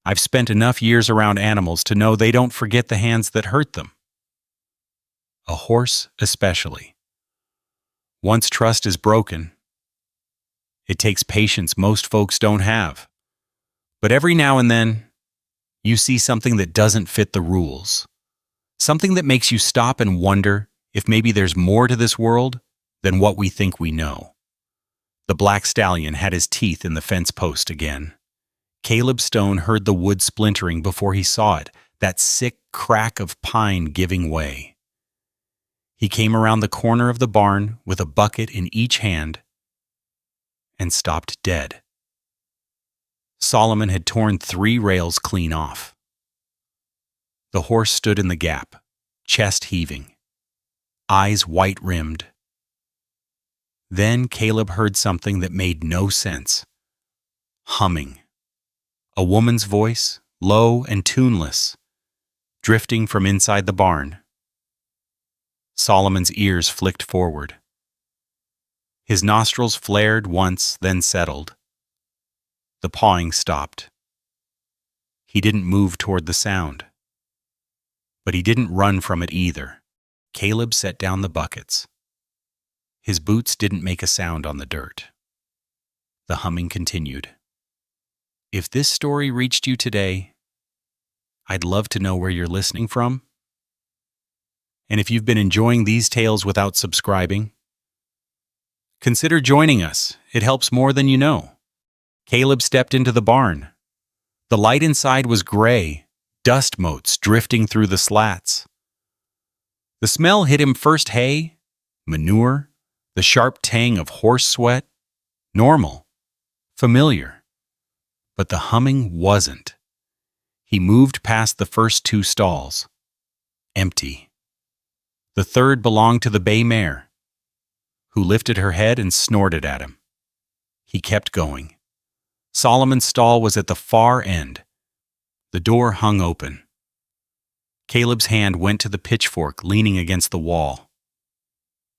I've spent enough years around animals to know they don't forget the hands that hurt them. A horse especially. Once trust is broken, it takes patience most folks don't have. But every now and then, you see something that doesn't fit the rules. Something that makes you stop and wonder if maybe there's more to this world than what we think we know. The black stallion had his teeth in the fence post again. Caleb Stone heard the wood splintering before he saw it, that sick crack of pine giving way. He came around the corner of the barn with a bucket in each hand and stopped dead. Solomon had torn 3 rails clean off. The horse stood in the gap, chest heaving, eyes white-rimmed. Then Caleb heard something that made no sense. Humming. A woman's voice, low and tuneless, drifting from inside the barn. Solomon's ears flicked forward. His nostrils flared once, then settled. The pawing stopped. He didn't move toward the sound. But he didn't run from it either. Caleb set down the buckets. His boots didn't make a sound on the dirt. The humming continued. If this story reached you today, I'd love to know where you're listening from. And if you've been enjoying these tales without subscribing, consider joining us. It helps more than you know. Caleb stepped into the barn. The light inside was gray, dust motes drifting through the slats. The smell hit him first: hay, manure, the sharp tang of horse sweat. Normal, familiar. But the humming wasn't. He moved past the first 2 stalls. Empty. The third belonged to the bay mare, who lifted her head and snorted at him. He kept going. Solomon's stall was at the far end. The door hung open. Caleb's hand went to the pitchfork leaning against the wall.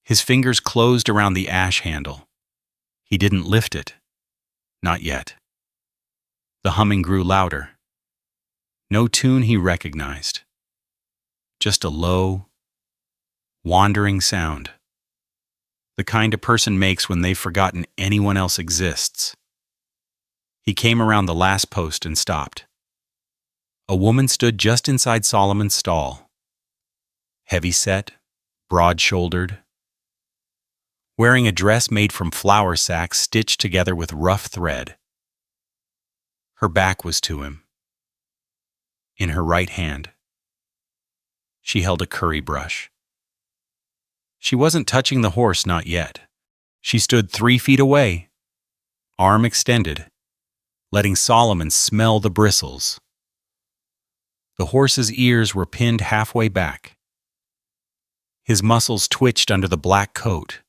His fingers closed around the ash handle. He didn't lift it. Not yet. The humming grew louder. No tune he recognized. Just a low, wandering sound. The kind a person makes when they've forgotten anyone else exists. He came around the last post and stopped. A woman stood just inside Solomon's stall. Heavy-set, broad-shouldered, wearing a dress made from flour sacks stitched together with rough thread. Her back was to him. In her right hand, she held a curry brush. She wasn't touching the horse, not yet. She stood 3 feet away, arm extended, letting Solomon smell the bristles. The horse's ears were pinned halfway back. His muscles twitched under the black coat.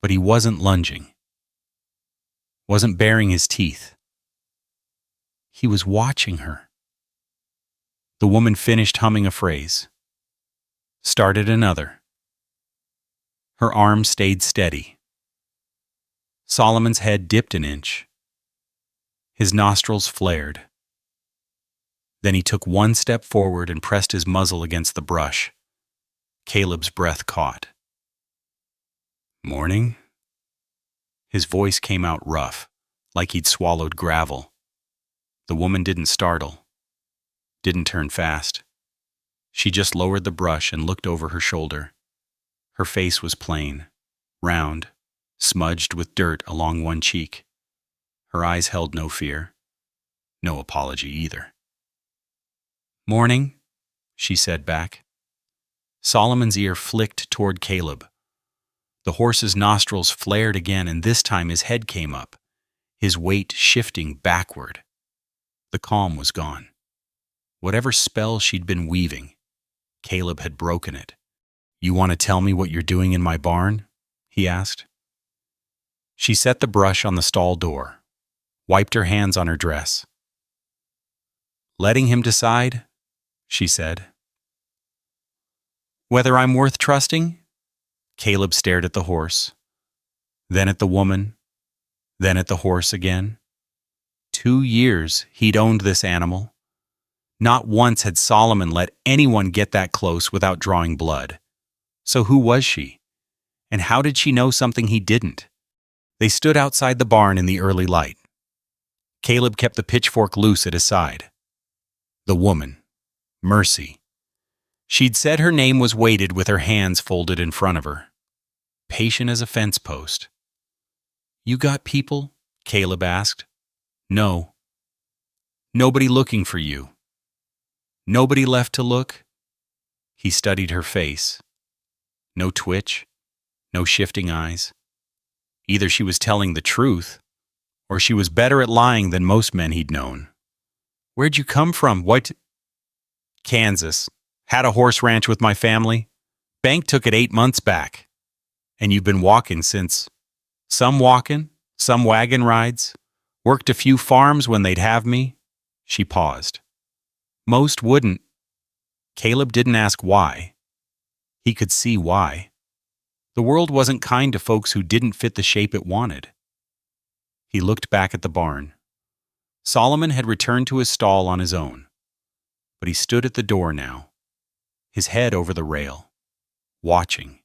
But he wasn't lunging, wasn't baring his teeth. He was watching her. The woman finished humming a phrase, started another. Her arm stayed steady. Solomon's head dipped an inch. His nostrils flared. Then he took 1 step forward and pressed his muzzle against the brush. Caleb's breath caught. "Morning?" His voice came out rough, like he'd swallowed gravel. The woman didn't startle, didn't turn fast. She just lowered the brush and looked over her shoulder. Her face was plain, round, smudged with dirt along one cheek. Her eyes held no fear, no apology either. "Morning," she said back. Solomon's ear flicked toward Caleb. The horse's nostrils flared again, and this time his head came up, his weight shifting backward. The calm was gone. Whatever spell she'd been weaving, Caleb had broken it. "You want to tell me what you're doing in my barn?" he asked. She set the brush on the stall door, wiped her hands on her dress. "Letting him decide," she said. "Whether I'm worth trusting?" Caleb stared at the horse, then at the woman, then at the horse again. 2 years he'd owned this animal. Not once had Solomon let anyone get that close without drawing blood. So who was she? And how did she know something he didn't? They stood outside the barn in the early light. Caleb kept the pitchfork loose at his side. The woman, Mercy. She'd said her name was weighted with her hands folded in front of her. Patient as a fence post. "You got people?" Caleb asked. "No. Nobody looking for you." "Nobody left to look?" He studied her face. No twitch, no shifting eyes. Either she was telling the truth, or she was better at lying than most men he'd known. "Where'd you come from? What?" "Kansas. Had a horse ranch with my family. Bank took it 8 months back. And you've been walking since." "Some walking, some wagon rides. Worked a few farms when they'd have me." She paused. "Most wouldn't." Caleb didn't ask why. He could see why. The world wasn't kind to folks who didn't fit the shape it wanted. He looked back at the barn. Solomon had returned to his stall on his own, but he stood at the door now, his head over the rail, watching,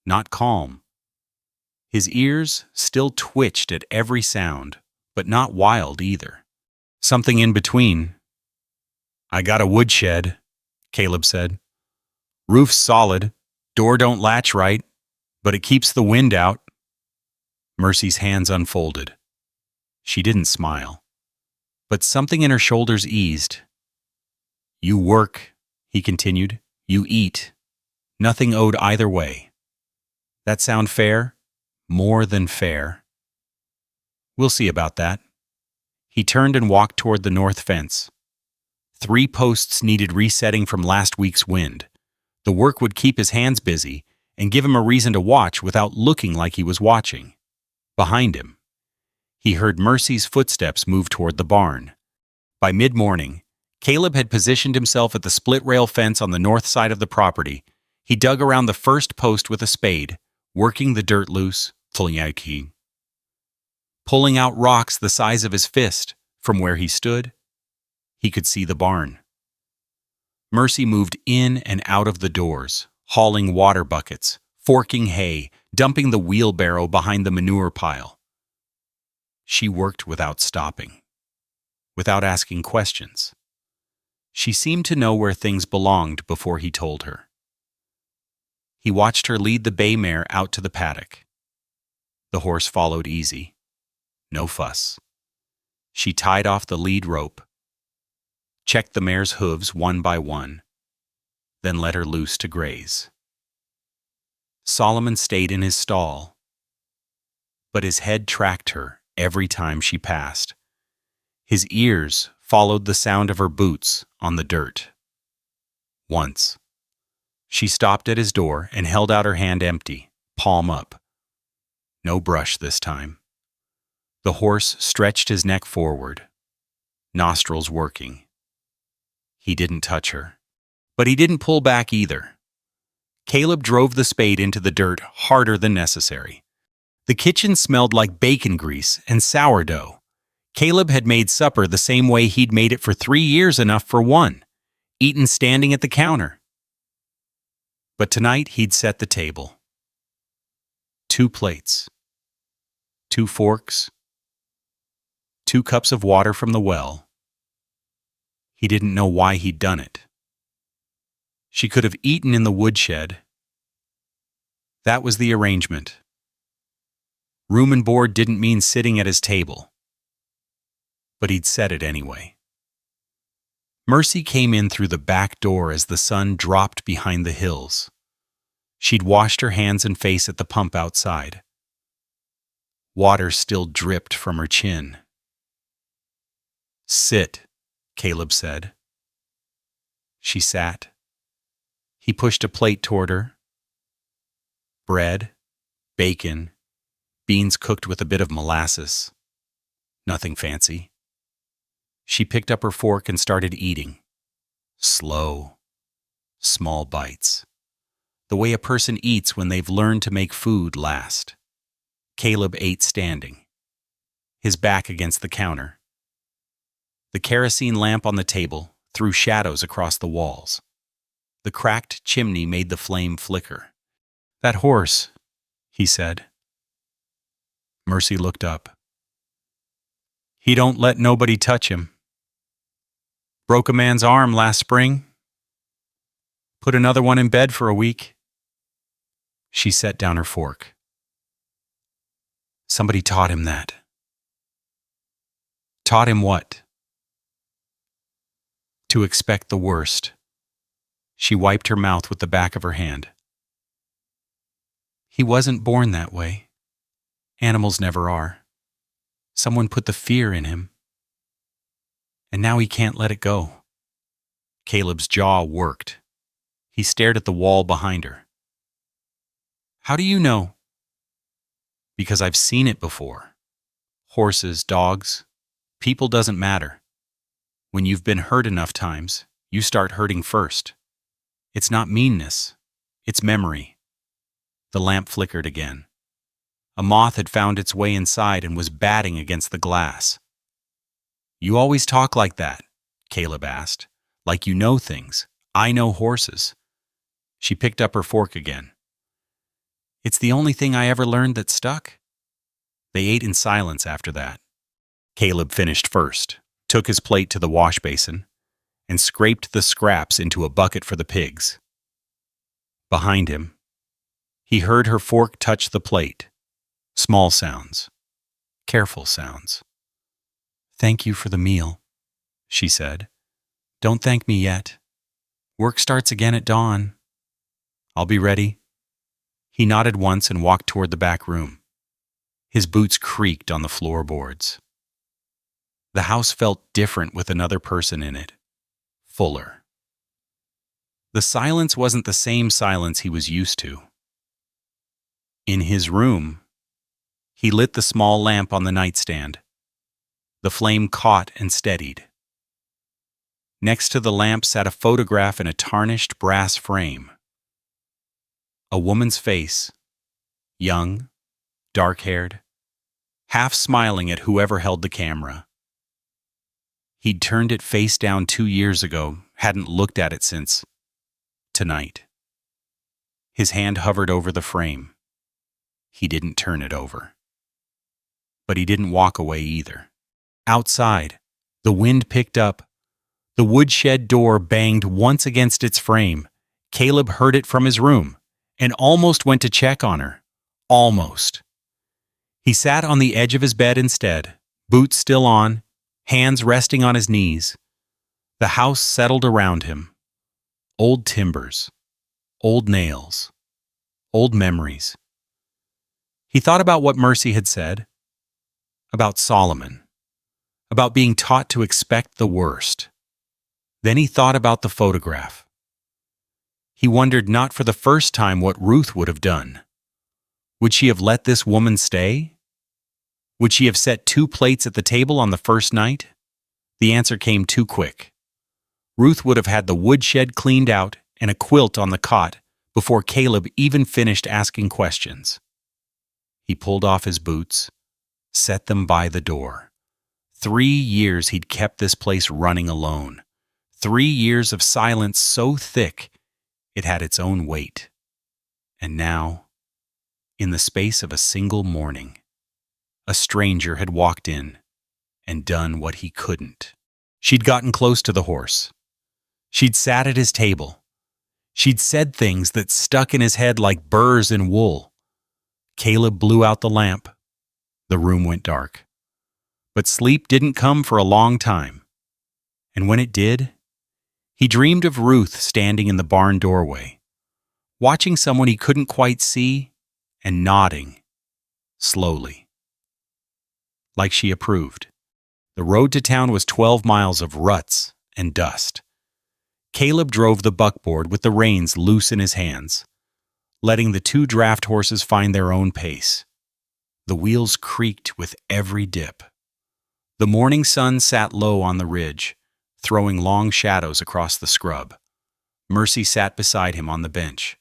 not calm. His ears still twitched at every sound, but not wild either. Something in between. "I got a woodshed," Caleb said. "Roof's solid, door don't latch right, but it keeps the wind out." Mercy's hands unfolded. She didn't smile, but something in her shoulders eased. "You work," he continued. "You eat. Nothing owed either way. That sound fair? More than fair." "We'll see about that." He turned and walked toward the north fence. 3 posts needed resetting from last week's wind. The work would keep his hands busy and give him a reason to watch without looking like he was watching. Behind him, he heard Mercy's footsteps move toward the barn. By mid-morning, Caleb had positioned himself at the split-rail fence on the north side of the property. He dug around the first post with a spade, working the dirt loose, pulling out rocks the size of his fist. From where he stood, he could see the barn. Mercy moved in and out of the doors, hauling water buckets, forking hay, dumping the wheelbarrow behind the manure pile. She worked without stopping, without asking questions. She seemed to know where things belonged before he told her. He watched her lead the bay mare out to the paddock. The horse followed easy. No fuss. She tied off the lead rope, checked the mare's hooves one by one, then let her loose to graze. Solomon stayed in his stall, but his head tracked her every time she passed. His ears followed the sound of her boots on the dirt. Once, she stopped at his door and held out her hand empty, palm up. No brush this time. The horse stretched his neck forward, nostrils working. He didn't touch her, but he didn't pull back either. Caleb drove the spade into the dirt harder than necessary. The kitchen smelled like bacon grease and sourdough. Caleb had made supper the same way he'd made it for 3 years, enough for one, eaten standing at the counter. But tonight he'd set the table. 2 plates, 2 forks, 2 cups of water from the well. He didn't know why he'd done it. She could have eaten in the woodshed. That was the arrangement. Room and board didn't mean sitting at his table. But he'd said it anyway. Mercy came in through the back door as the sun dropped behind the hills. She'd washed her hands and face at the pump outside. Water still dripped from her chin. "Sit," Caleb said. She sat. He pushed a plate toward her. Bread, bacon, beans cooked with a bit of molasses. Nothing fancy. She picked up her fork and started eating. Slow, small bites. The way a person eats when they've learned to make food last. Caleb ate standing, his back against the counter, The kerosene lamp on the table threw shadows across the walls. The cracked chimney made the flame flicker. "That horse," he said. Mercy looked up. "He don't let nobody touch him. Broke a man's arm last spring. Put another one in bed for a week." She set down her fork. "Somebody taught him that." "Taught him what?" "To expect the worst." She wiped her mouth with the back of her hand. "He wasn't born that way. Animals never are. Someone put the fear in him. And now he can't let it go." Caleb's jaw worked. He stared at the wall behind her. "How do you know?" "Because I've seen it before. Horses, dogs, people doesn't matter. When you've been hurt enough times, you start hurting first. It's not meanness, it's memory." The lamp flickered again. A moth had found its way inside and was batting against the glass. "You always talk like that," Caleb asked. "Like you know things. I know horses." She picked up her fork again. "It's the only thing I ever learned that stuck." They ate in silence after that. Caleb finished first, took his plate to the wash basin, and scraped the scraps into a bucket for the pigs. Behind him, he heard her fork touch the plate. Small sounds, careful sounds. "Thank you for the meal," she said. "Don't thank me yet. Work starts again at dawn. I'll be ready." He nodded once and walked toward the back room. His boots creaked on the floorboards. The house felt different with another person in it, fuller. The silence wasn't the same silence he was used to. In his room, he lit the small lamp on the nightstand. The flame caught and steadied. Next to the lamp sat a photograph in a tarnished brass frame. A woman's face, young, dark-haired, half smiling at whoever held the camera. He'd turned it face down 2 years ago, hadn't looked at it since tonight. His hand hovered over the frame. He didn't turn it over. But he didn't walk away either. Outside, the wind picked up. The woodshed door banged once against its frame. Caleb heard it from his room and almost went to check on her. Almost. He sat on the edge of his bed instead, boots still on, hands resting on his knees. The house settled around him. Old timbers, old nails, old memories. He thought about what Mercy had said, about Solomon, about being taught to expect the worst. Then he thought about the photograph. He wondered not for the first time what Ruth would have done. Would she have let this woman stay? Would she have set 2 plates at the table on the first night? The answer came too quick. Ruth would have had the woodshed cleaned out and a quilt on the cot before Caleb even finished asking questions. He pulled off his boots, set them by the door. 3 years he'd kept this place running alone. 3 years of silence so thick it had its own weight. And now, in the space of a single morning, a stranger had walked in and done what he couldn't. She'd gotten close to the horse. She'd sat at his table. She'd said things that stuck in his head like burrs in wool. Caleb blew out the lamp. The room went dark. But sleep didn't come for a long time. And when it did, he dreamed of Ruth standing in the barn doorway, watching someone he couldn't quite see and nodding, slowly. Like she approved. The road to town was 12 miles of ruts and dust. Caleb drove the buckboard with the reins loose in his hands, letting the 2 draft horses find their own pace. The wheels creaked with every dip. The morning sun sat low on the ridge, throwing long shadows across the scrub. Mercy sat beside him on the bench.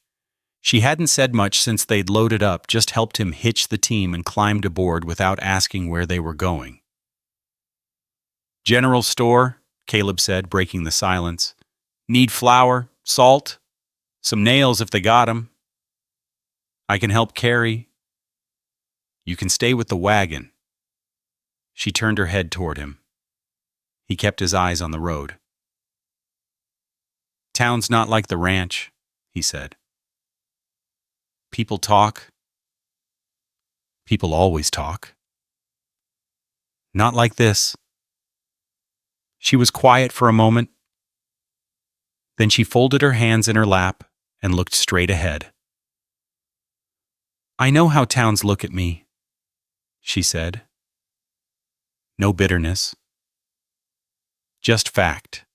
She hadn't said much since they'd loaded up, just helped him hitch the team and climbed aboard without asking where they were going. General store, Caleb said, breaking the silence. Need flour, salt, some nails if they got 'em. I can help carry. You can stay with the wagon. She turned her head toward him. He kept his eyes on the road. Town's not like the ranch, he said. People talk. People always talk. Not like this. She was quiet for a moment. Then she folded her hands in her lap and looked straight ahead. I know how towns look at me, she said. No bitterness. Just fact.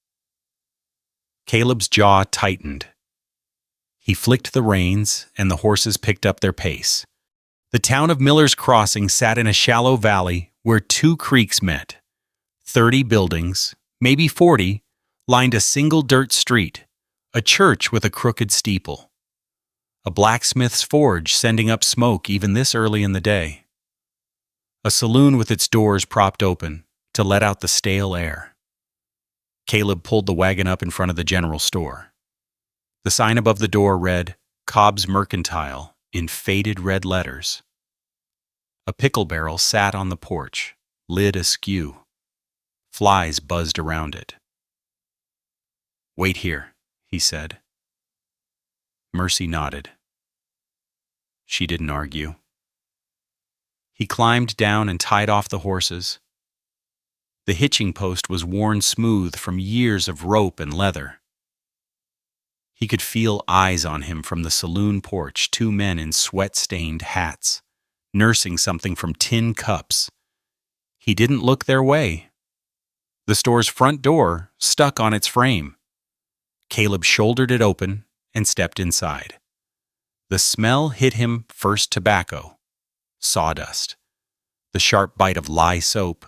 Caleb's jaw tightened. He flicked the reins, and the horses picked up their pace. The town of Miller's Crossing sat in a shallow valley where two creeks met. 30 buildings, maybe 40, lined a single dirt street, a church with a crooked steeple. A blacksmith's forge sending up smoke even this early in the day. A saloon with its doors propped open to let out the stale air. Caleb pulled the wagon up in front of the general store. The sign above the door read, Cobb's Mercantile, in faded red letters. A pickle barrel sat on the porch, lid askew. Flies buzzed around it. Wait here, he said. Mercy nodded. She didn't argue. He climbed down and tied off the horses. The hitching post was worn smooth from years of rope and leather. He could feel eyes on him from the saloon porch, two men in sweat-stained hats, nursing something from tin cups. He didn't look their way. The store's front door stuck on its frame. Caleb shouldered it open and stepped inside. The smell hit him first tobacco, sawdust, the sharp bite of lye soap.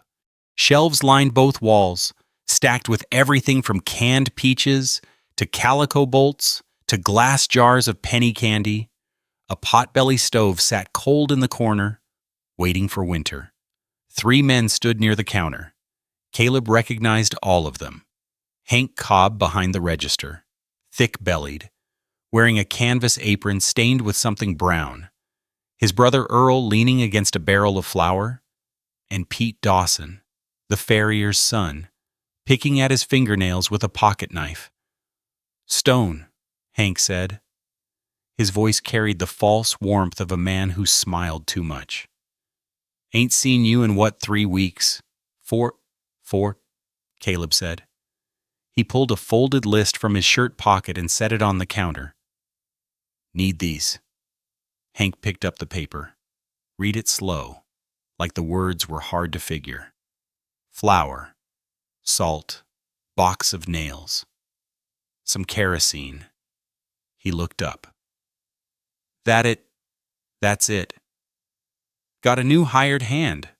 Shelves lined both walls, stacked with everything from canned peaches to calico bolts to glass jars of penny candy. A potbelly stove sat cold in the corner, waiting for winter. 3 men stood near the counter. Caleb recognized all of them. Hank Cobb behind the register, thick-bellied, wearing a canvas apron stained with something brown. His brother Earl leaning against a barrel of flour, and Pete Dawson, the farrier's son, picking at his fingernails with a pocket knife. Stone, Hank said. His voice carried the false warmth of a man who smiled too much. Ain't seen you in 3 weeks? Four, Caleb said. He pulled a folded list from his shirt pocket and set it on the counter. Need these. Hank picked up the paper. Read it slow, like the words were hard to figure. Flour, salt, box of nails, some kerosene. He looked up. That's it. Got a new hired hand.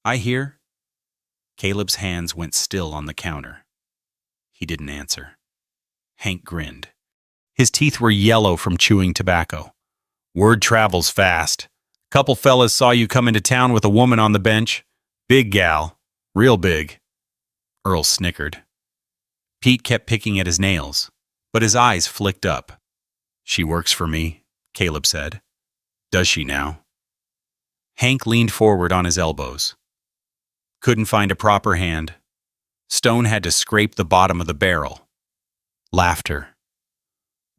I hear. Caleb's hands went still on the counter. He didn't answer. Hank grinned. His teeth were yellow from chewing tobacco. Word travels fast. Couple fellas saw you come into town with a woman on the bench. Big gal. Real big. Earl snickered. Pete kept picking at his nails, but his eyes flicked up. She works for me, Caleb said. Does she now? Hank leaned forward on his elbows. Couldn't find a proper hand. Stone had to scrape the bottom of the barrel. Laughter.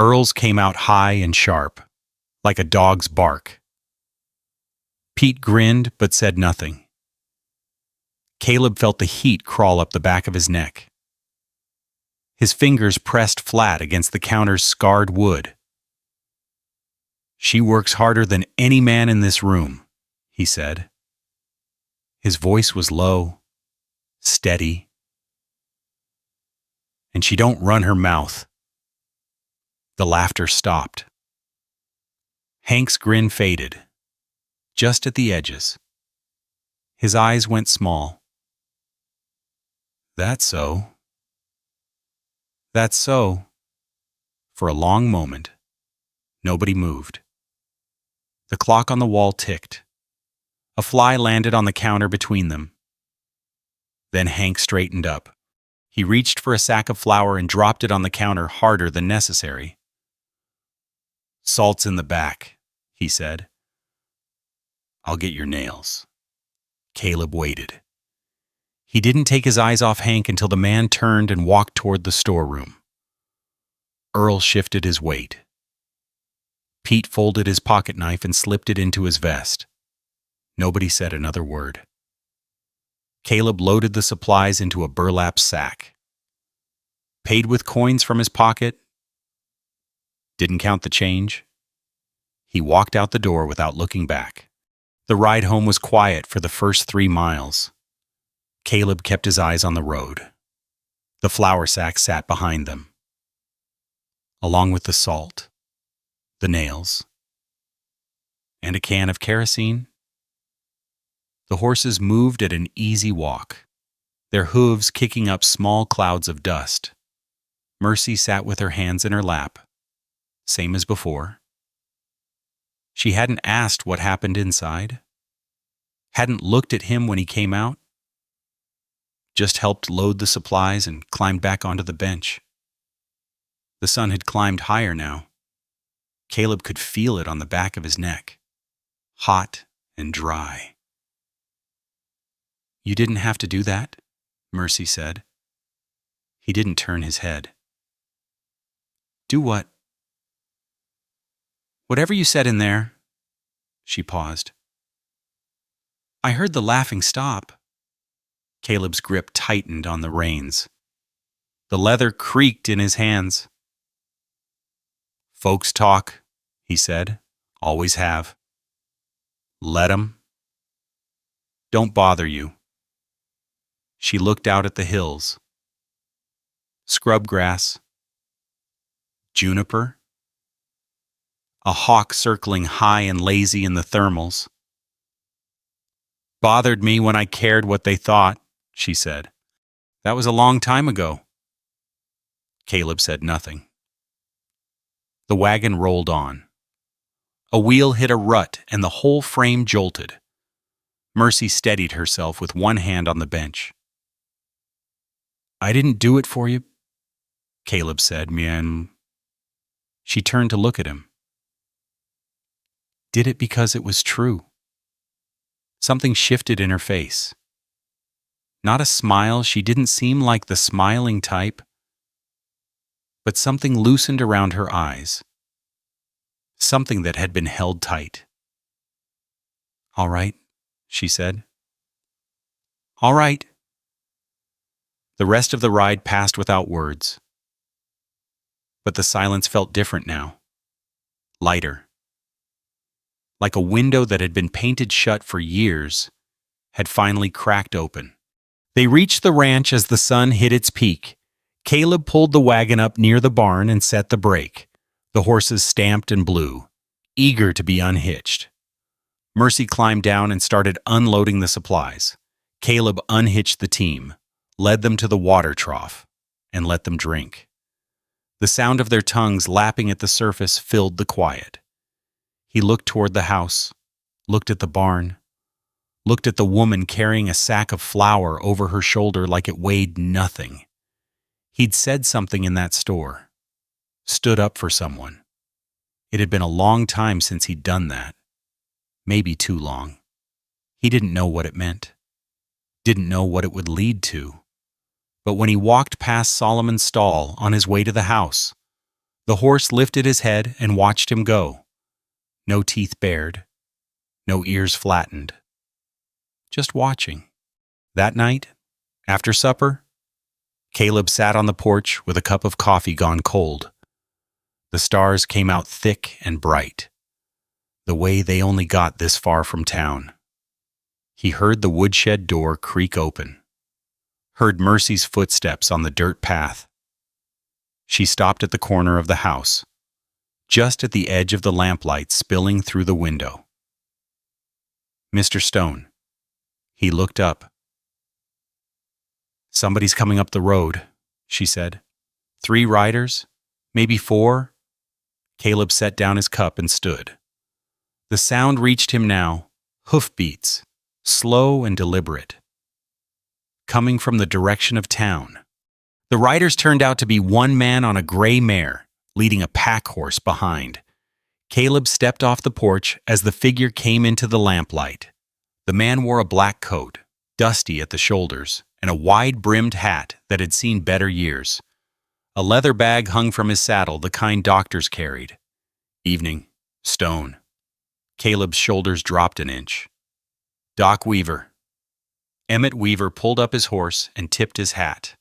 Earl's came out high and sharp, like a dog's bark. Pete grinned but said nothing. Caleb felt the heat crawl up the back of his neck. His fingers pressed flat against the counter's scarred wood. She works harder than any man in this room, he said. His voice was low, steady, and she don't run her mouth. The laughter stopped. Hank's grin faded, just at the edges. His eyes went small. That's so. That's so. For a long moment, nobody moved. The clock on the wall ticked. A fly landed on the counter between them. Then Hank straightened up. He reached for a sack of flour and dropped it on the counter harder than necessary. "Salt's in the back," he said. "I'll get your nails." Caleb waited. He didn't take his eyes off Hank until the man turned and walked toward the storeroom. Earl shifted his weight. Pete folded his pocket knife and slipped it into his vest. Nobody said another word. Caleb loaded the supplies into a burlap sack. Paid with coins from his pocket. Didn't count the change. He walked out the door without looking back. The ride home was quiet for the first 3 miles. Caleb kept his eyes on the road. The flour sack sat behind them, along with the salt, the nails, and a can of kerosene. The horses moved at an easy walk, their hooves kicking up small clouds of dust. Mercy sat with her hands in her lap, same as before. She hadn't asked what happened inside, hadn't looked at him when he came out, just helped load the supplies and climbed back onto the bench. The sun had climbed higher now. Caleb could feel it on the back of his neck, hot and dry. "You didn't have to do that," Mercy said. He didn't turn his head. "Do what?" "Whatever you said in there." She paused. "I heard the laughing stop." Caleb's grip tightened on the reins. The leather creaked in his hands. "Folks talk," he said. "Always have. Let 'em. Don't bother you." She looked out at the hills. Scrub grass. Juniper. A hawk circling high and lazy in the thermals. "Bothered me when I cared what they thought," she said. "That was a long time ago." Caleb said nothing. The wagon rolled on. A wheel hit a rut and the whole frame jolted. Mercy steadied herself with one hand on the bench. "I didn't do it for you," Caleb said, "man." She turned to look at him. Did it because it was true. Something shifted in her face. Not a smile, she didn't seem like the smiling type, but something loosened around her eyes. Something that had been held tight. "All right," she said. "All right." The rest of the ride passed without words. But the silence felt different now. Lighter. Like a window that had been painted shut for years had finally cracked open. They reached the ranch as the sun hit its peak. Caleb pulled the wagon up near the barn and set the brake. The horses stamped and blew, eager to be unhitched. Mercy climbed down and started unloading the supplies. Caleb unhitched the team, led them to the water trough, and let them drink. The sound of their tongues lapping at the surface filled the quiet. He looked toward the house, looked at the barn, looked at the woman carrying a sack of flour over her shoulder like it weighed nothing. He'd said something in that store, stood up for someone. It had been a long time since he'd done that, maybe too long. He didn't know what it meant, didn't know what it would lead to. But when he walked past Solomon's stall on his way to the house, the horse lifted his head and watched him go. No teeth bared, no ears flattened. Just watching. That night, after supper, Caleb sat on the porch with a cup of coffee gone cold. The stars came out thick and bright, the way they only got this far from town. He heard the woodshed door creak open, heard Mercy's footsteps on the dirt path. She stopped at the corner of the house, just at the edge of the lamplight spilling through the window. "Mr. Stone." He looked up. "Somebody's coming up the road," she said. "3 riders? Maybe 4? Caleb set down his cup and stood. The sound reached him now, hoofbeats, slow and deliberate. coming from the direction of town. The riders turned out to be one man on a gray mare, leading a pack horse behind. Caleb stepped off the porch as the figure came into the lamplight. The man wore a black coat, dusty at the shoulders, and a wide-brimmed hat that had seen better years. A leather bag hung from his saddle, the kind doctors carried. Evening, Stone. Caleb's shoulders dropped an inch. Doc Weaver. Emmett Weaver pulled up his horse and tipped his hat.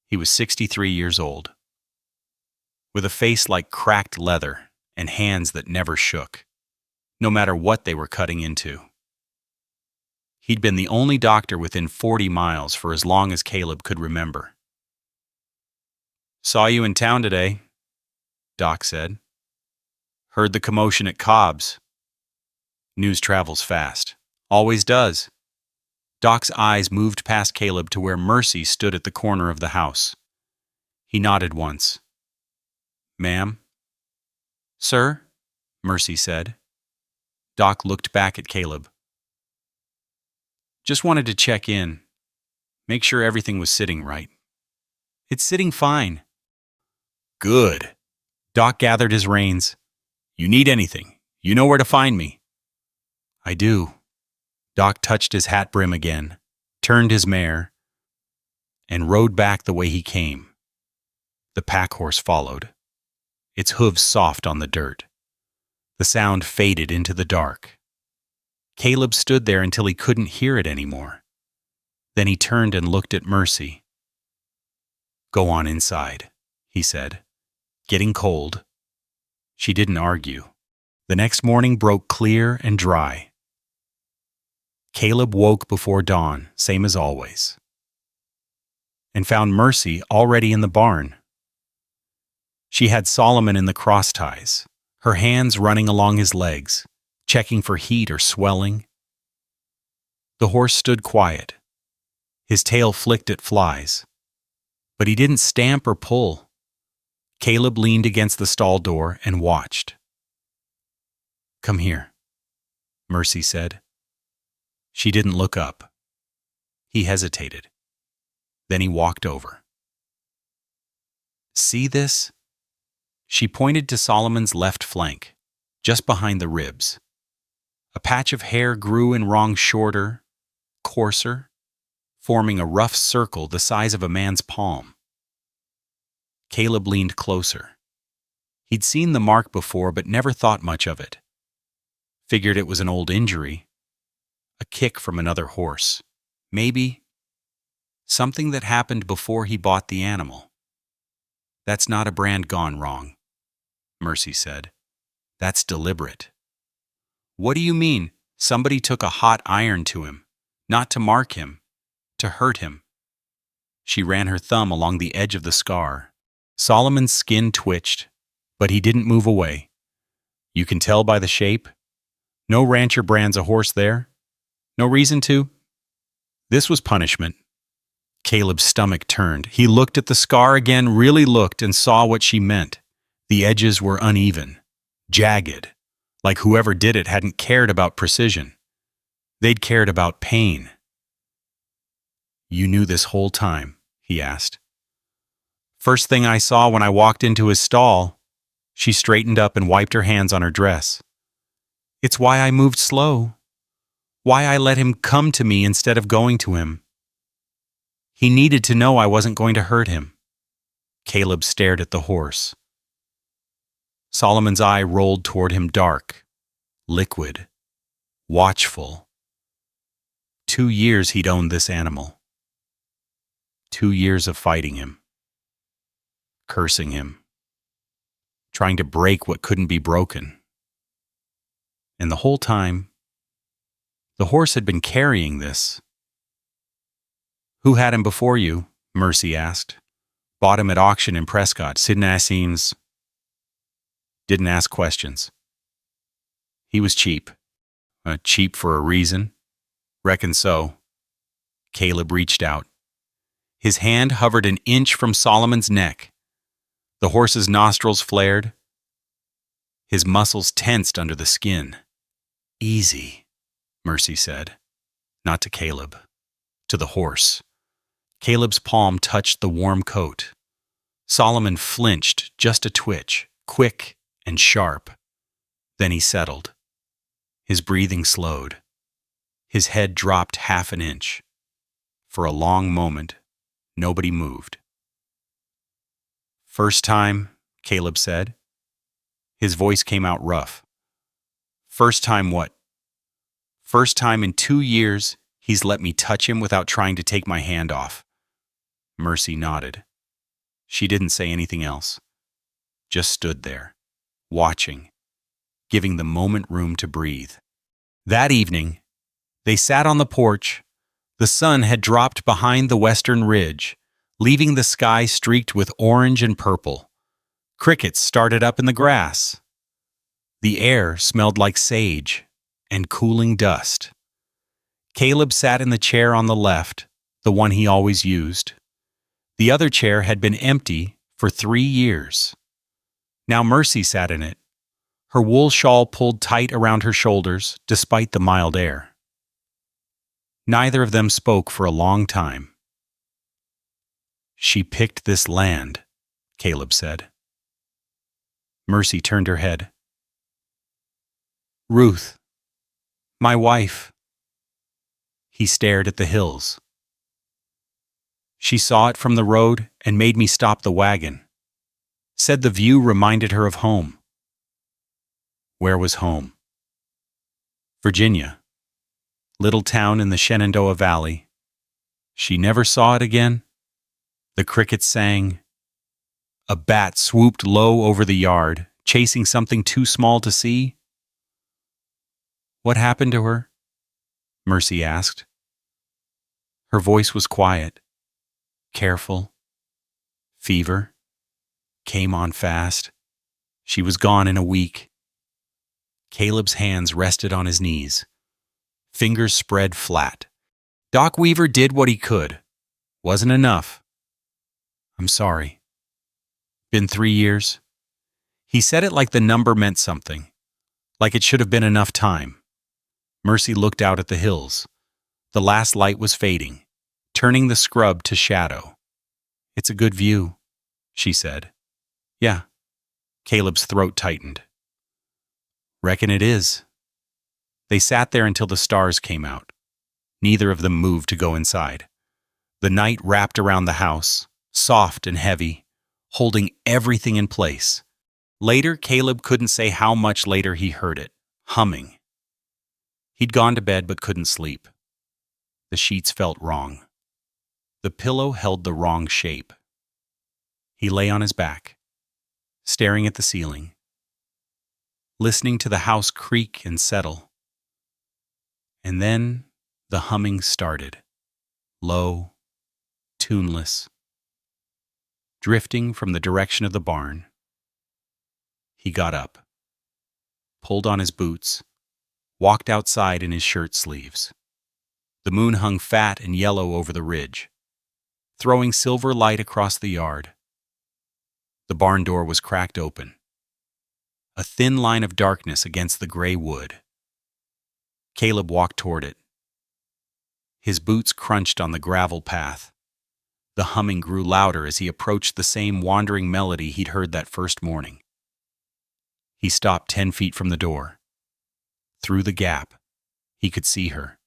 He was 63 years old, with a face like cracked leather and hands that never shook, no matter what they were cutting into. He'd been the only doctor within 40 miles for as long as Caleb could remember. "Saw you in town today," Doc said. "Heard the commotion at Cobb's." News travels fast. Always does. Doc's eyes moved past Caleb to where Mercy stood at the corner of the house. He nodded once. "Ma'am?" "Sir?" Mercy said. Doc looked back at Caleb. "Just wanted to check in. Make sure everything was sitting right." "It's sitting fine." "Good." Doc gathered his reins. "You need anything, you know where to find me." "I do." Doc touched his hat brim again, turned his mare, and rode back the way he came. The pack horse followed, its hooves soft on the dirt. The sound faded into the dark. Caleb stood there until he couldn't hear it anymore. Then he turned and looked at Mercy. "Go on inside," he said. "Getting cold." She didn't argue. The next morning broke clear and dry. Caleb woke before dawn, same as always, and found Mercy already in the barn. She had Solomon in the cross ties, her hands running along his legs, checking for heat or swelling. The horse stood quiet. His tail flicked at flies, but he didn't stamp or pull. Caleb leaned against the stall door and watched. "Come here," Mercy said. She didn't look up. He hesitated. Then he walked over. "See this?" She pointed to Solomon's left flank, just behind the ribs. A patch of hair grew in wrong shorter, coarser, forming a rough circle the size of a man's palm. Caleb leaned closer. He'd seen the mark before but never thought much of it. Figured it was an old injury. A kick from another horse. Maybe something that happened before he bought the animal. "That's not a brand gone wrong," Mercy said. "That's deliberate." "What do you mean? Somebody took a hot iron to him, not to mark him, to hurt him." She ran her thumb along the edge of the scar. Solomon's skin twitched, but he didn't move away. "You can tell by the shape? No rancher brands a horse there? No reason to?" This was punishment. Caleb's stomach turned. He looked at the scar again, really looked, and saw what she meant. The edges were uneven, jagged, like whoever did it hadn't cared about precision. They'd cared about pain. "You knew this whole time?" he asked. "First thing I saw when I walked into his stall." She straightened up and wiped her hands on her dress. "It's why I moved slow. Why I let him come to me instead of going to him. He needed to know I wasn't going to hurt him." Caleb stared at the horse. Solomon's eye rolled toward him, dark, liquid, watchful. 2 years he'd owned this animal. 2 years of fighting him, cursing him, trying to break what couldn't be broken. And the whole time, the horse had been carrying this. "Who had him before you?" Mercy asked. "Bought him at auction in Prescott. Sidney didn't ask questions. He was cheap. Cheap for a reason. Reckon so." Caleb reached out. His hand hovered an inch from Solomon's neck. The horse's nostrils flared. His muscles tensed under the skin. "Easy," Mercy said. Not to Caleb. To the horse. Caleb's palm touched the warm coat. Solomon flinched just a twitch, quick and sharp. Then he settled. His breathing slowed. His head dropped half an inch. For a long moment, nobody moved. "First time," Caleb said. His voice came out rough. "First time what?" "First time in 2 years he's let me touch him without trying to take my hand off." Mercy nodded. She didn't say anything else. Just stood there, watching, giving the moment room to breathe. That evening, they sat on the porch. The sun had dropped behind the western ridge, leaving the sky streaked with orange and purple. Crickets started up in the grass. The air smelled like sage and cooling dust. Caleb sat in the chair on the left, the one he always used. The other chair had been empty for 3 years. Now Mercy sat in it, her wool shawl pulled tight around her shoulders despite the mild air. Neither of them spoke for a long time. "She picked this land," Caleb said. Mercy turned her head. "Ruth, my wife." He stared at the hills. "She saw it from the road and made me stop the wagon. Said the view reminded her of home." Where was home? Virginia. Little town in the Shenandoah Valley. She never saw it again. The crickets sang. A bat swooped low over the yard, chasing something too small to see. "What happened to her?" Mercy asked. Her voice was quiet, careful. Fever. Came on fast. She was gone in a week. Caleb's hands rested on his knees. Fingers spread flat. Doc Weaver did what he could. Wasn't enough. "I'm sorry. Been 3 years?" He said it like the number meant something, like it should have been enough time. Mercy looked out at the hills. The last light was fading, turning the scrub to shadow. "It's a good view," she said. "Yeah." Caleb's throat tightened. "Reckon it is." They sat there until the stars came out. Neither of them moved to go inside. The night wrapped around the house, soft and heavy, holding everything in place. Later, Caleb couldn't say how much later he heard it, humming. He'd gone to bed but couldn't sleep. The sheets felt wrong. The pillow held the wrong shape. He lay on his back, staring at the ceiling, listening to the house creak and settle. And then the humming started, low, tuneless, drifting from the direction of the barn. He got up, pulled on his boots, walked outside in his shirt sleeves. The moon hung fat and yellow over the ridge, throwing silver light across the yard. The barn door was cracked open, a thin line of darkness against the gray wood. Caleb walked toward it. His boots crunched on the gravel path. The humming grew louder as he approached the same wandering melody he'd heard that first morning. He stopped 10 feet from the door. Through the gap, he could see her.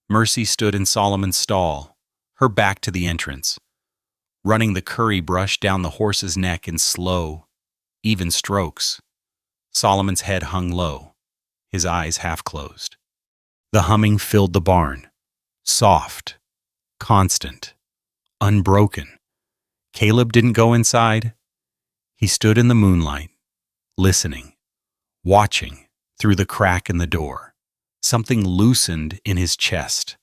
Mercy stood in Solomon's stall, her back to the entrance, running the curry brush down the horse's neck in slow, even strokes. Solomon's head hung low, his eyes half closed. The humming filled the barn, soft, constant, unbroken. Caleb didn't go inside. He stood in the moonlight, listening, watching through the crack in the door. Something loosened in his chest.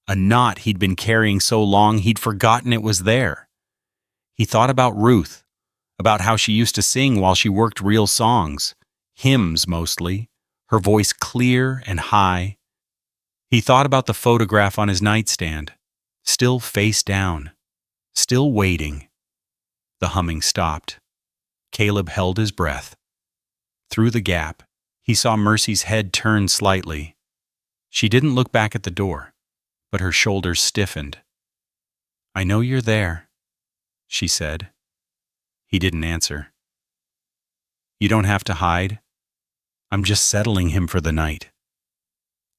A knot he'd been carrying so long he'd forgotten it was there. He thought about Ruth, about how she used to sing while she worked real songs, hymns mostly, her voice clear and high. He thought about the photograph on his nightstand, still face down, still waiting. The humming stopped. Caleb held his breath. Through the gap, he saw Mercy's head turn slightly. She didn't look back at the door, but her shoulders stiffened. "I know you're there," she said. He didn't answer. "You don't have to hide. I'm just settling him for the night."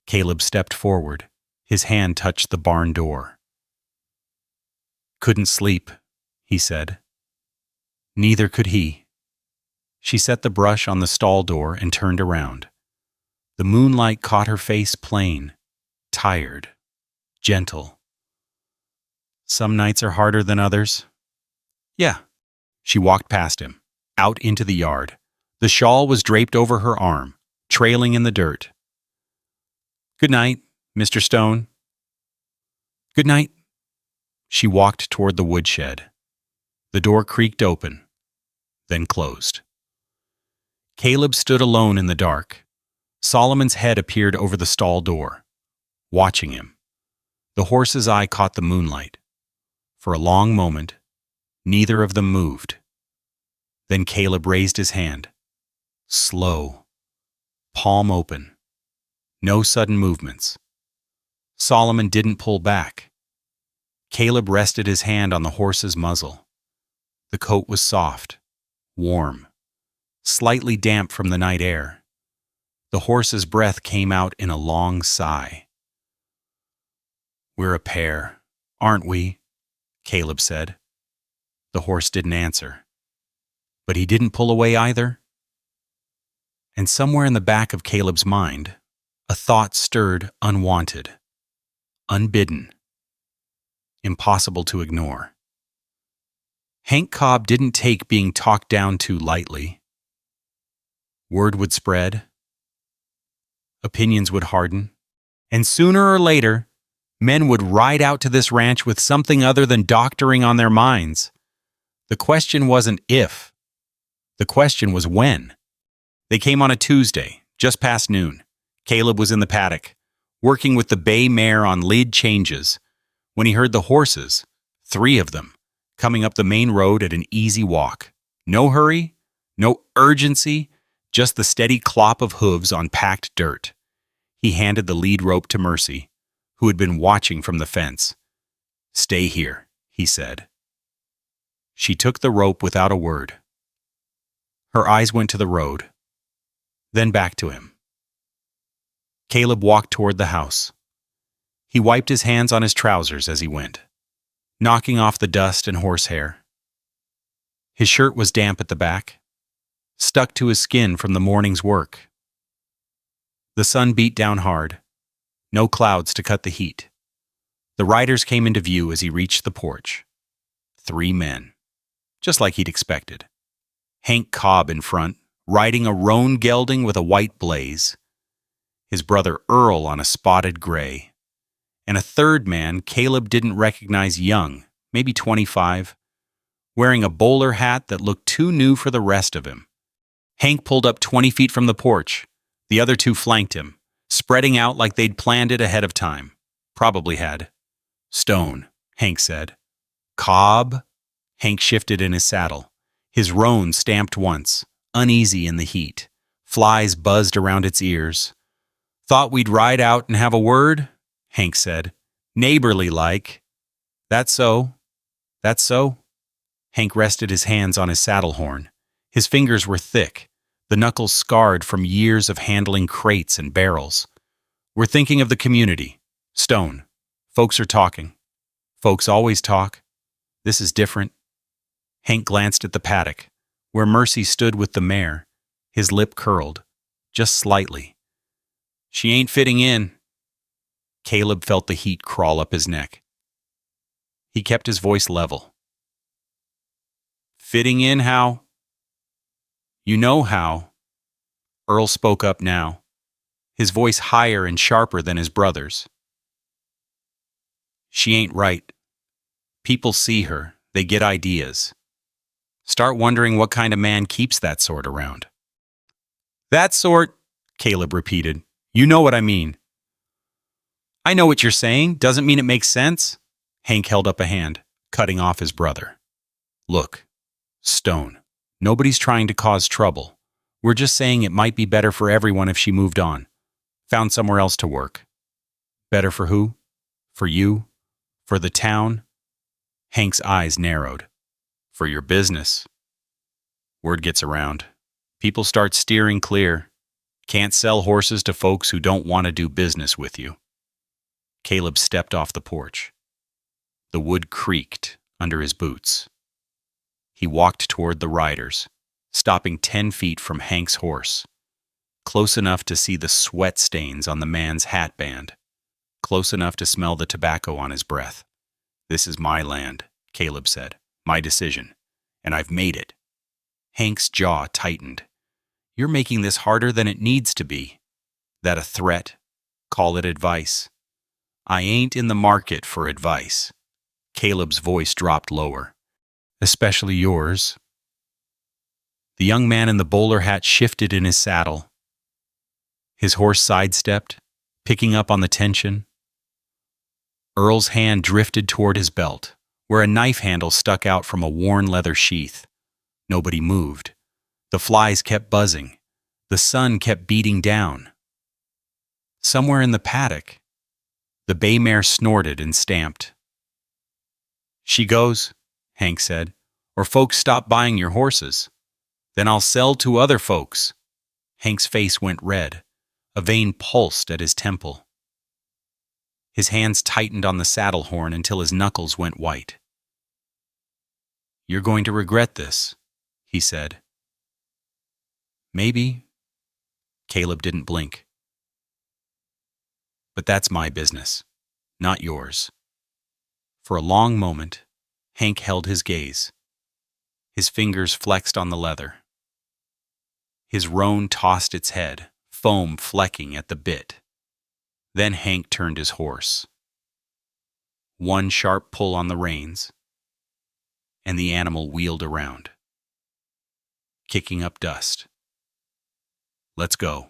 Caleb stepped forward. His hand touched the barn door. "Couldn't sleep," he said. Neither could he. She set the brush on the stall door and turned around. The moonlight caught her face plain, tired, gentle. "Some nights are harder than others." "Yeah." She walked past him, out into the yard. The shawl was draped over her arm, trailing in the dirt. "Good night, Mr. Stone." "Good night." She walked toward the woodshed. The door creaked open, then closed. Caleb stood alone in the dark. Solomon's head appeared over the stall door, watching him. The horse's eye caught the moonlight. For a long moment, neither of them moved. Then Caleb raised his hand. Slow, palm open. No sudden movements. Solomon didn't pull back. Caleb rested his hand on the horse's muzzle. The coat was soft, warm, slightly damp from the night air. The horse's breath came out in a long sigh. "We're a pair, aren't we?" Caleb said. The horse didn't answer. But he didn't pull away either. And somewhere in the back of Caleb's mind, a thought stirred unwanted, unbidden, impossible to ignore. Hank Cobb didn't take being talked down to lightly. Word would spread. Opinions would harden. And sooner or later, men would ride out to this ranch with something other than doctoring on their minds. The question wasn't if. The question was when. They came on a Tuesday, just past noon. Caleb was in the paddock, working with the bay mare on lead changes, when he heard the horses, 3 of them, coming up the main road at an easy walk. No hurry, no urgency, just the steady clop of hooves on packed dirt. He handed the lead rope to Mercy, who had been watching from the fence. "Stay here," he said. She took the rope without a word. Her eyes went to the road, then back to him. Caleb walked toward the house. He wiped his hands on his trousers as he went, knocking off the dust and horsehair. His shirt was damp at the back, stuck to his skin from the morning's work. The sun beat down hard, no clouds to cut the heat. The riders came into view as he reached the porch. 3 men, just like he'd expected. Hank Cobb in front, riding a roan gelding with a white blaze. His brother Earl on a spotted gray. And a third man Caleb didn't recognize, young, maybe 25, wearing a bowler hat that looked too new for the rest of him. Hank pulled up 20 feet from the porch. The other 2 flanked him, spreading out like they'd planned it ahead of time. Probably had. "Stone," Hank said. "Cobb?" Hank shifted in his saddle. His roan stamped once, uneasy in the heat. Flies buzzed around its ears. "Thought we'd ride out and have a word?" Hank said. "Neighborly-like." "That's so. That's so." Hank rested his hands on his saddle horn. His fingers were thick, the knuckles scarred from years of handling crates and barrels. "We're thinking of the community. Stone. Folks are talking. Folks always talk. This is different." Hank glanced at the paddock, where Mercy stood with the mare, his lip curled, just slightly. "She ain't fitting in." Caleb felt the heat crawl up his neck. He kept his voice level. "Fitting in how?" "You know how." Earl spoke up now, his voice higher and sharper than his brother's. "She ain't right. People see her, they get ideas. Start wondering what kind of man keeps that sort around." "That sort," Caleb repeated. "You know what I mean." "I know what you're saying. Doesn't mean it makes sense." Hank held up a hand, cutting off his brother. "Look, Stone, nobody's trying to cause trouble. We're just saying it might be better for everyone if she moved on, found somewhere else to work." "Better for who? For you? For the town?" Hank's eyes narrowed. For your business. Word gets around. People start steering clear. Can't sell horses to folks who don't want to do business with you. Caleb stepped off the porch. The wood creaked under his boots. He walked toward the riders, stopping 10 feet from Hank's horse, close enough to see the sweat stains on the man's hat band, close enough to smell the tobacco on his breath. This is my land, Caleb said. My decision. And I've made it. Hank's jaw tightened. You're making this harder than it needs to be. That a threat? Call it advice. I ain't in the market for advice. Caleb's voice dropped lower. Especially yours. The young man in the bowler hat shifted in his saddle. His horse sidestepped, picking up on the tension. Earl's hand drifted toward his belt, where a knife handle stuck out from a worn leather sheath. Nobody moved. The flies kept buzzing. The sun kept beating down. Somewhere in the paddock, the bay mare snorted and stamped. She goes, Hank said, or folks stop buying your horses. Then I'll sell to other folks. Hank's face went red. A vein pulsed at his temple. His hands tightened on the saddle horn until his knuckles went white. You're going to regret this, he said. Maybe. Caleb didn't blink. But that's my business, not yours. For a long moment, Hank held his gaze. His fingers flexed on the leather. His roan tossed its head, foam flecking at the bit. Then Hank turned his horse. One sharp pull on the reins, and the animal wheeled around, kicking up dust. Let's go,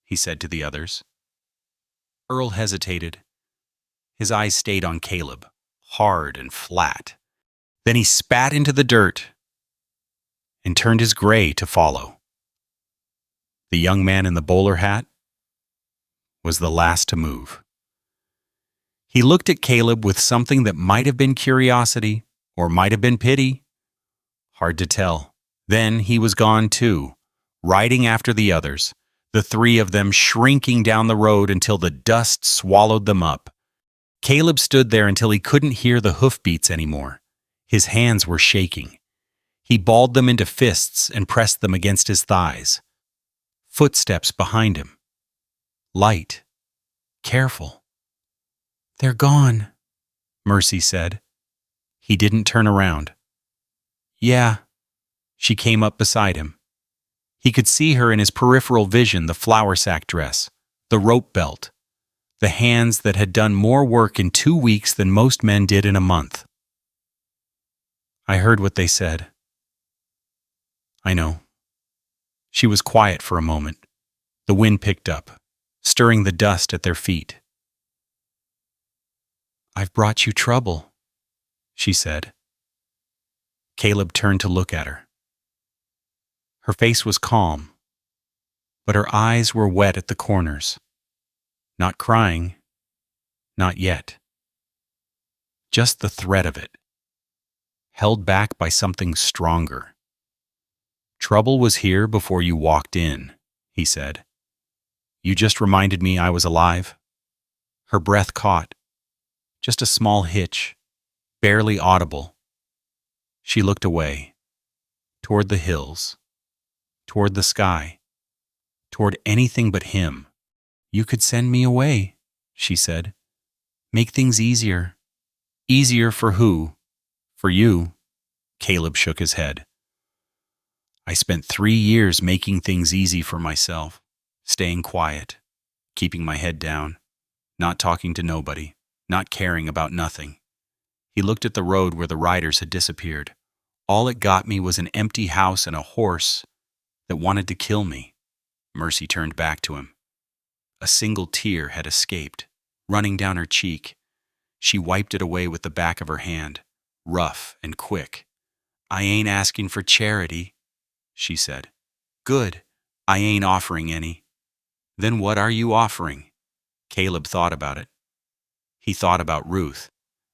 he said to the others. Earl hesitated. His eyes stayed on Caleb, hard and flat. Then he spat into the dirt and turned his gray to follow. The young man in the bowler hat was the last to move. He looked at Caleb with something that might have been curiosity or might have been pity. Hard to tell. Then he was gone too, riding after the others, the three of them shrinking down the road until the dust swallowed them up. Caleb stood there until he couldn't hear the hoofbeats anymore. His hands were shaking. He balled them into fists and pressed them against his thighs. Footsteps behind him. Light. Careful. They're gone, Mercy said. He didn't turn around. Yeah. She came up beside him. He could see her in his peripheral vision, the flour sack dress, the rope belt, the hands that had done more work in 2 weeks than most men did in a month. I heard what they said. I know. She was quiet for a moment. The wind picked up, stirring the dust at their feet. I've brought you trouble, she said. Caleb turned to look at her. Her face was calm, but her eyes were wet at the corners. Not crying, not yet. Just the threat of it, held back by something stronger. Trouble was here before you walked in, he said. You just reminded me I was alive. Her breath caught. Just a small hitch, barely audible. She looked away, toward the hills, toward the sky, toward anything but him. You could send me away, she said. Make things easier. Easier for who? For you. Caleb shook his head. I spent 3 years making things easy for myself, staying quiet, keeping my head down, not talking to nobody, not caring about nothing. He looked at the road where the riders had disappeared. All it got me was an empty house and a horse that wanted to kill me. Mercy turned back to him. A single tear had escaped, running down her cheek. She wiped it away with the back of her hand, rough and quick. I ain't asking for charity, she said. Good. I ain't offering any. Then what are you offering? Caleb thought about it. He thought about Ruth,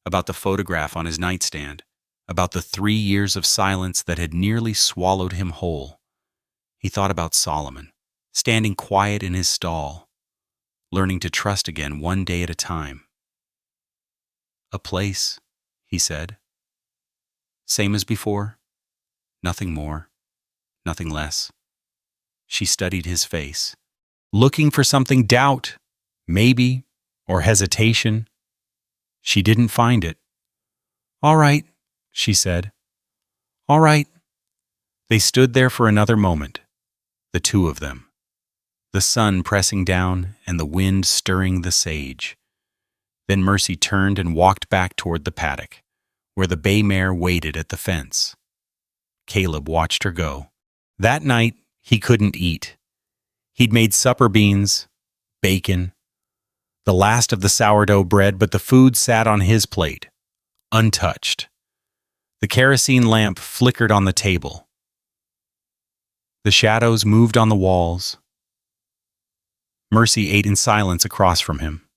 about the photograph on his nightstand, about the 3 years of silence that had nearly swallowed him whole. He thought about Solomon, standing quiet in his stall, learning to trust again one day at a time. "A place," he said. "Same as before. Nothing more, nothing less." She studied his face, looking for something doubt, maybe, or hesitation. She didn't find it. "All right," she said. "All right." They stood there for another moment, the two of them, the sun pressing down and the wind stirring the sage. Then Mercy turned and walked back toward the paddock, where the bay mare waited at the fence. Caleb watched her go. That night, he couldn't eat. He'd made supper beans, bacon, the last of the sourdough bread, but the food sat on his plate, untouched. The kerosene lamp flickered on the table. The shadows moved on the walls. Mercy ate in silence across from him.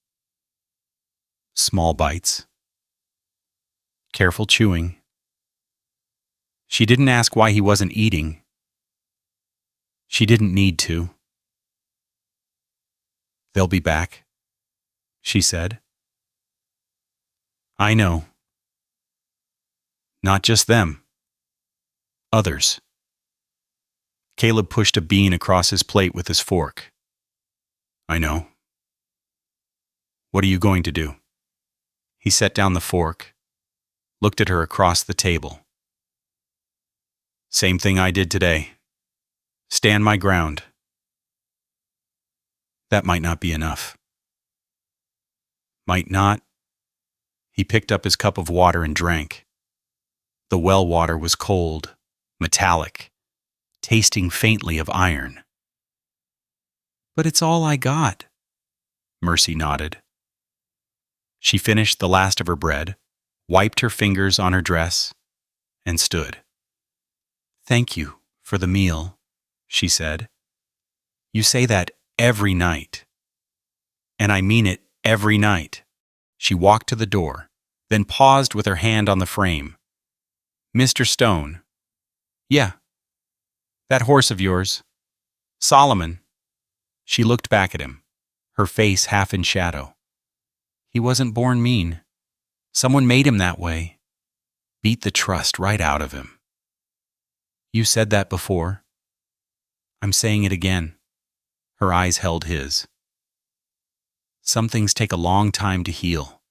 Small bites. Careful chewing. She didn't ask why he wasn't eating. She didn't need to. "They'll be back," she said. "I know. Not just them. Others." Caleb pushed a bean across his plate with his fork. "I know. What are you going to do?" He set down the fork, looked at her across the table. "Same thing I did today. Stand my ground." "That might not be enough." "Might not." He picked up his cup of water and drank. The well water was cold, metallic, tasting faintly of iron. "But it's all I got," Mercy nodded. She finished the last of her bread, wiped her fingers on her dress, and stood. "Thank you for the meal," she said. "You say that every night. And I mean it every night." She walked to the door, then paused with her hand on the frame. "Mr. Stone." "Yeah. That horse of yours. Solomon." She looked back at him, her face half in shadow. "He wasn't born mean. Someone made him that way. Beat the trust right out of him." "You said that before. I'm saying it again." Her eyes held his. "Some things take a long time to heal,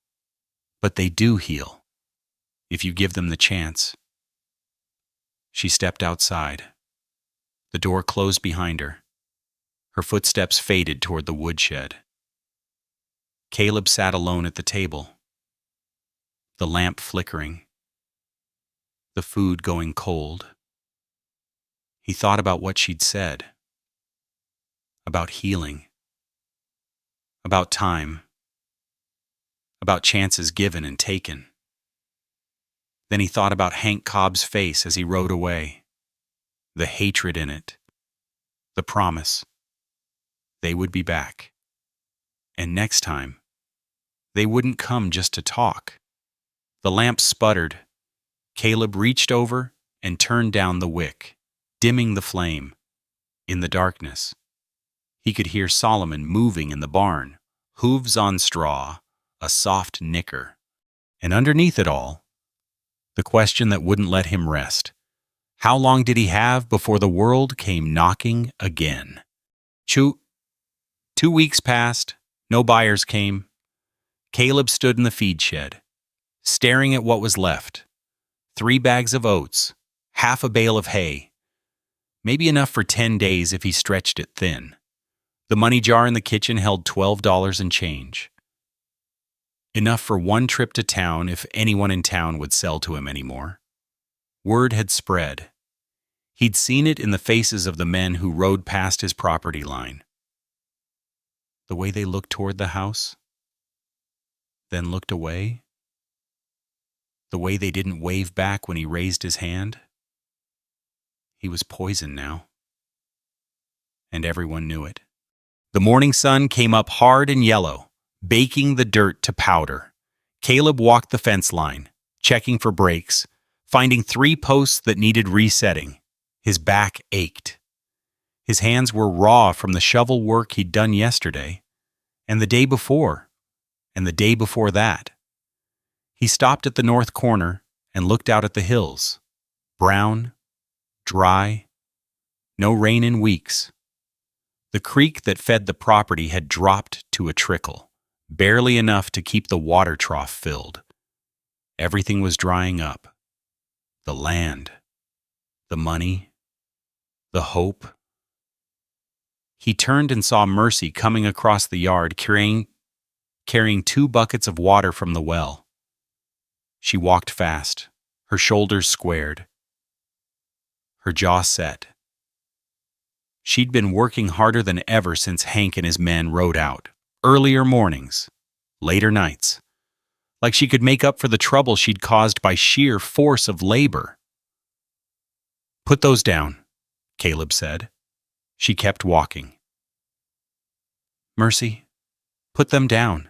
but they do heal, if you give them the chance." She stepped outside. The door closed behind her. Her footsteps faded toward the woodshed. Caleb sat alone at the table, the lamp flickering, the food going cold. He thought about what she'd said, about healing, about time, about chances given and taken. Then he thought about Hank Cobb's face as he rode away, the hatred in it, the promise. They would be back. And next time, they wouldn't come just to talk. The lamp sputtered. Caleb reached over and turned down the wick, dimming the flame. In the darkness, he could hear Solomon moving in the barn, hooves on straw, a soft nicker. And underneath it all, the question that wouldn't let him rest. How long did he have before the world came knocking again? 2 weeks passed, no buyers came. Caleb stood in the feed shed, staring at what was left. 3 bags of oats, half a bale of hay. Maybe enough for 10 days if he stretched it thin. The money jar in the kitchen held $12 and change. Enough for one trip to town if anyone in town would sell to him anymore. Word had spread. He'd seen it in the faces of the men who rode past his property line. The way they looked toward the house, then looked away. The way they didn't wave back when he raised his hand. He was poison now. And everyone knew it. The morning sun came up hard and yellow, baking the dirt to powder. Caleb walked the fence line, checking for breaks, finding 3 posts that needed resetting. His back ached. His hands were raw from the shovel work he'd done yesterday, and the day before, and the day before that. He stopped at the north corner and looked out at the hills. Brown, dry, no rain in weeks. The creek that fed the property had dropped to a trickle, barely enough to keep the water trough filled. Everything was drying up. The land, the money, the hope. He turned and saw Mercy coming across the yard carrying 2 buckets of water from the well. She walked fast, her shoulders squared, her jaw set. She'd been working harder than ever since Hank and his men rode out. Earlier mornings, later nights. Like she could make up for the trouble she'd caused by sheer force of labor. "Put those down," Caleb said. She kept walking. "Mercy, put them down."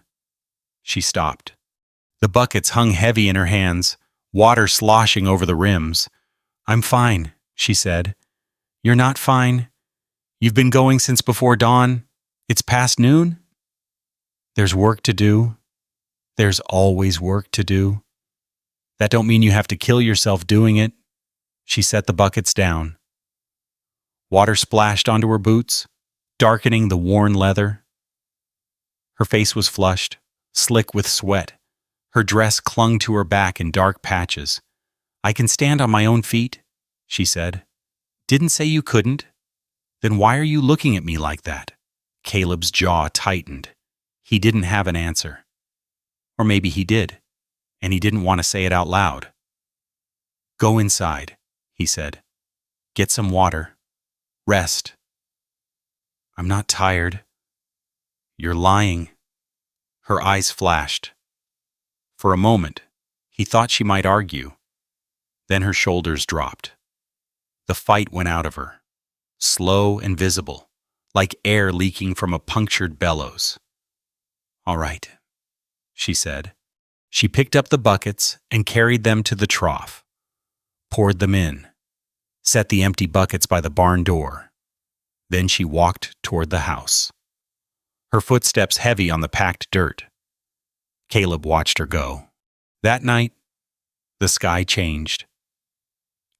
She stopped. The buckets hung heavy in her hands, water sloshing over the rims. "I'm fine," she said. "You're not fine. You've been going since before dawn. It's past noon?" "There's work to do. There's always work to do. That don't mean you have to kill yourself doing it." She set the buckets down. Water splashed onto her boots, darkening the worn leather. Her face was flushed, slick with sweat. Her dress clung to her back in dark patches. "I can stand on my own feet," she said. "Didn't say you couldn't." "Then why are you looking at me like that?" Caleb's jaw tightened. He didn't have an answer. Or maybe he did, and he didn't want to say it out loud. "Go inside," he said. "Get some water. Rest." "I'm not tired." "You're lying." Her eyes flashed. For a moment, he thought she might argue. Then her shoulders dropped. The fight went out of her, slow and visible, like air leaking from a punctured bellows. "All right," she said. She picked up the buckets and carried them to the trough, poured them in, set the empty buckets by the barn door. Then she walked toward the house, her footsteps heavy on the packed dirt. Caleb watched her go. That night, the sky changed.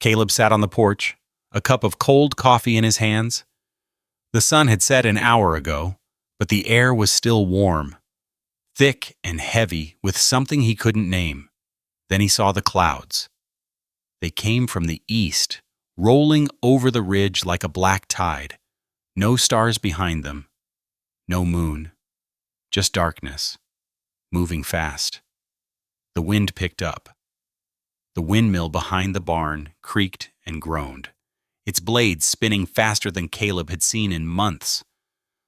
Caleb sat on the porch, a cup of cold coffee in his hands. The sun had set an hour ago, but the air was still warm, thick and heavy with something he couldn't name. Then he saw the clouds. They came from the east, rolling over the ridge like a black tide. No stars behind them, no moon, just darkness, moving fast. The wind picked up. The windmill behind the barn creaked and groaned, its blades spinning faster than Caleb had seen in months.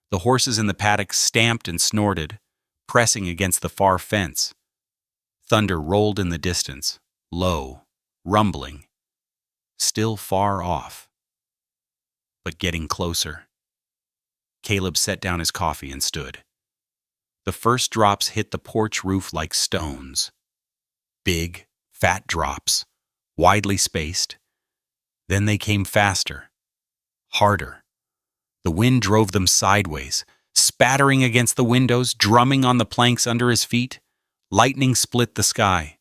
The horses in the paddock stamped and snorted, pressing against the far fence. Thunder rolled in the distance, low, rumbling, still far off, but getting closer. Caleb set down his coffee and stood. The first drops hit the porch roof like stones. Big, fat drops, widely spaced. Then they came faster, harder. The wind drove them sideways, spattering against the windows, drumming on the planks under his feet. Lightning split the sky.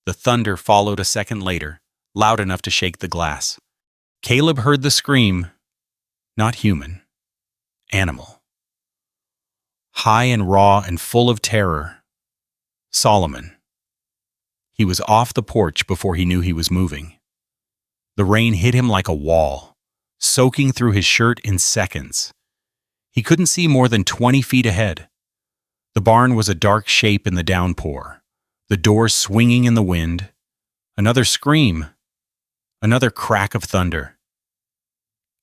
The thunder followed a second later, loud enough to shake the glass. Caleb heard the scream, not human, animal. High and raw and full of terror. Solomon. He was off the porch before he knew he was moving. The rain hit him like a wall, soaking through his shirt in seconds. He couldn't see more than 20 feet ahead. The barn was a dark shape in the downpour, the doors swinging in the wind. Another scream. Another crack of thunder.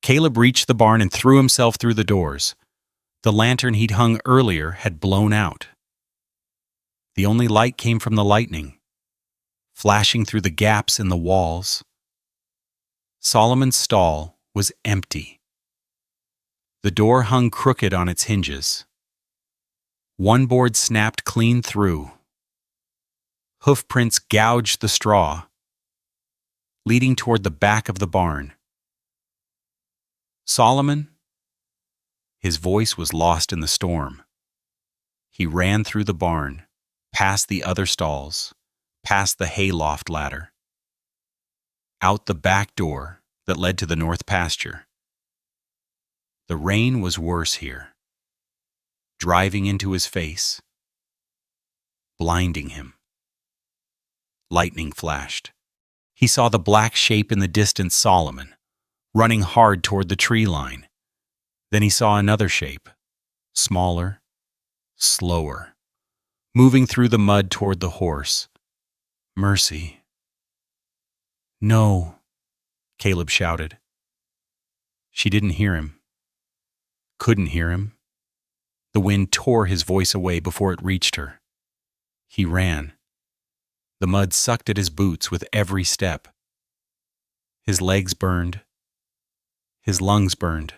Caleb reached the barn and threw himself through the doors. The lantern he'd hung earlier had blown out. The only light came from the lightning, flashing through the gaps in the walls. Solomon's stall was empty. The door hung crooked on its hinges. One board snapped clean through, Hoofprints gouged the straw, leading toward the back of the barn. Solomon? His voice was lost in the storm. He ran through the barn, past the other stalls, past the hayloft ladder, out the back door that led to the north pasture. The rain was worse here, driving into his face, blinding him. Lightning flashed. He saw the black shape in the distance, Solomon, running hard toward the tree line. Then he saw another shape, smaller, slower, moving through the mud toward the horse. Mercy. No, Caleb shouted. She didn't hear him. Couldn't hear him. The wind tore his voice away before it reached her. He ran. The mud sucked at his boots with every step. His legs burned. His lungs burned.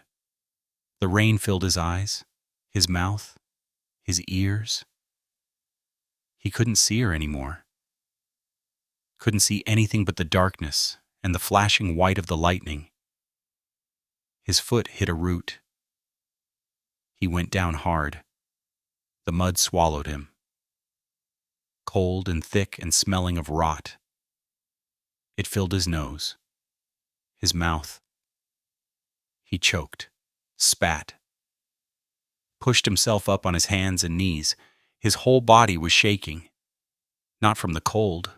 The rain filled his eyes, his mouth, his ears. He couldn't see her anymore. Couldn't see anything but the darkness and the flashing white of the lightning. His foot hit a root. He went down hard. The mud swallowed him. Cold and thick and smelling of rot. It filled his nose, his mouth. He choked, spat, pushed himself up on his hands and knees. His whole body was shaking, not from the cold,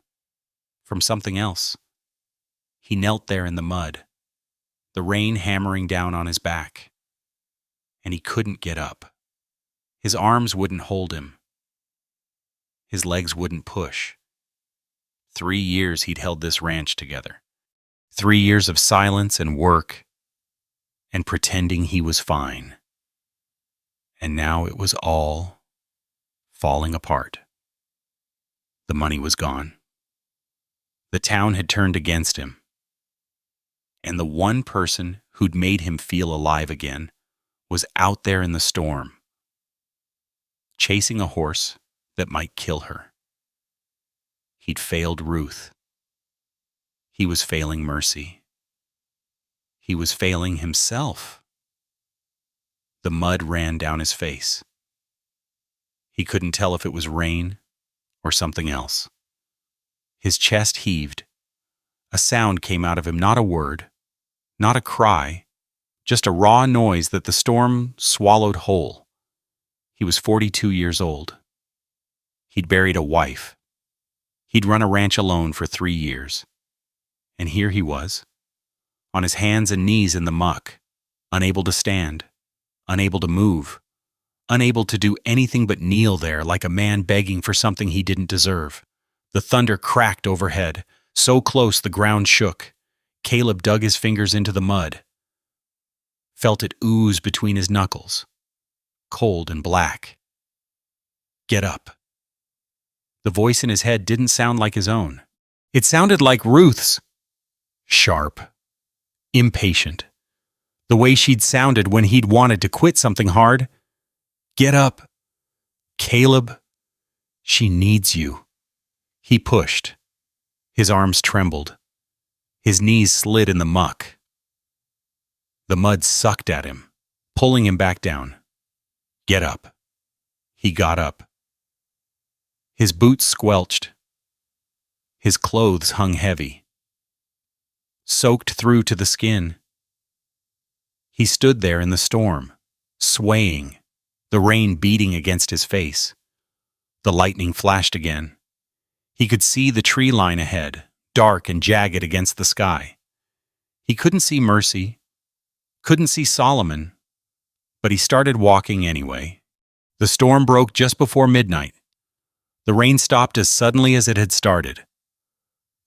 from something else. He knelt there in the mud, the rain hammering down on his back, and he couldn't get up. His arms wouldn't hold him. His legs wouldn't push. 3 years he'd held this ranch together. 3 years of silence and work and pretending he was fine. And now it was all falling apart. The money was gone. The town had turned against him. And the one person who'd made him feel alive again was out there in the storm, chasing a horse that might kill her. He'd failed Ruth. He was failing Mercy. He was failing himself. The mud ran down his face. He couldn't tell if it was rain or something else. His chest heaved. A sound came out of him, not a word, not a cry, just a raw noise that the storm swallowed whole. He was 42 years old. He'd buried a wife. He'd run a ranch alone for 3 years. And here he was, on his hands and knees in the muck, unable to stand, unable to move, unable to do anything but kneel there like a man begging for something he didn't deserve. The thunder cracked overhead, so close the ground shook. Caleb dug his fingers into the mud, felt it ooze between his knuckles, cold and black. Get up. The voice in his head didn't sound like his own. It sounded like Ruth's. Sharp. Impatient. The way she'd sounded when he'd wanted to quit something hard. Get up. Caleb. She needs you. He pushed. His arms trembled. His knees slid in the muck. The mud sucked at him, pulling him back down. Get up. He got up. His boots squelched. His clothes hung heavy, soaked through to the skin. He stood there in the storm, swaying, the rain beating against his face. The lightning flashed again. He could see the tree line ahead, dark and jagged against the sky. He couldn't see Mercy, couldn't see Solomon, but he started walking anyway. The storm broke just before midnight. The rain stopped as suddenly as it had started.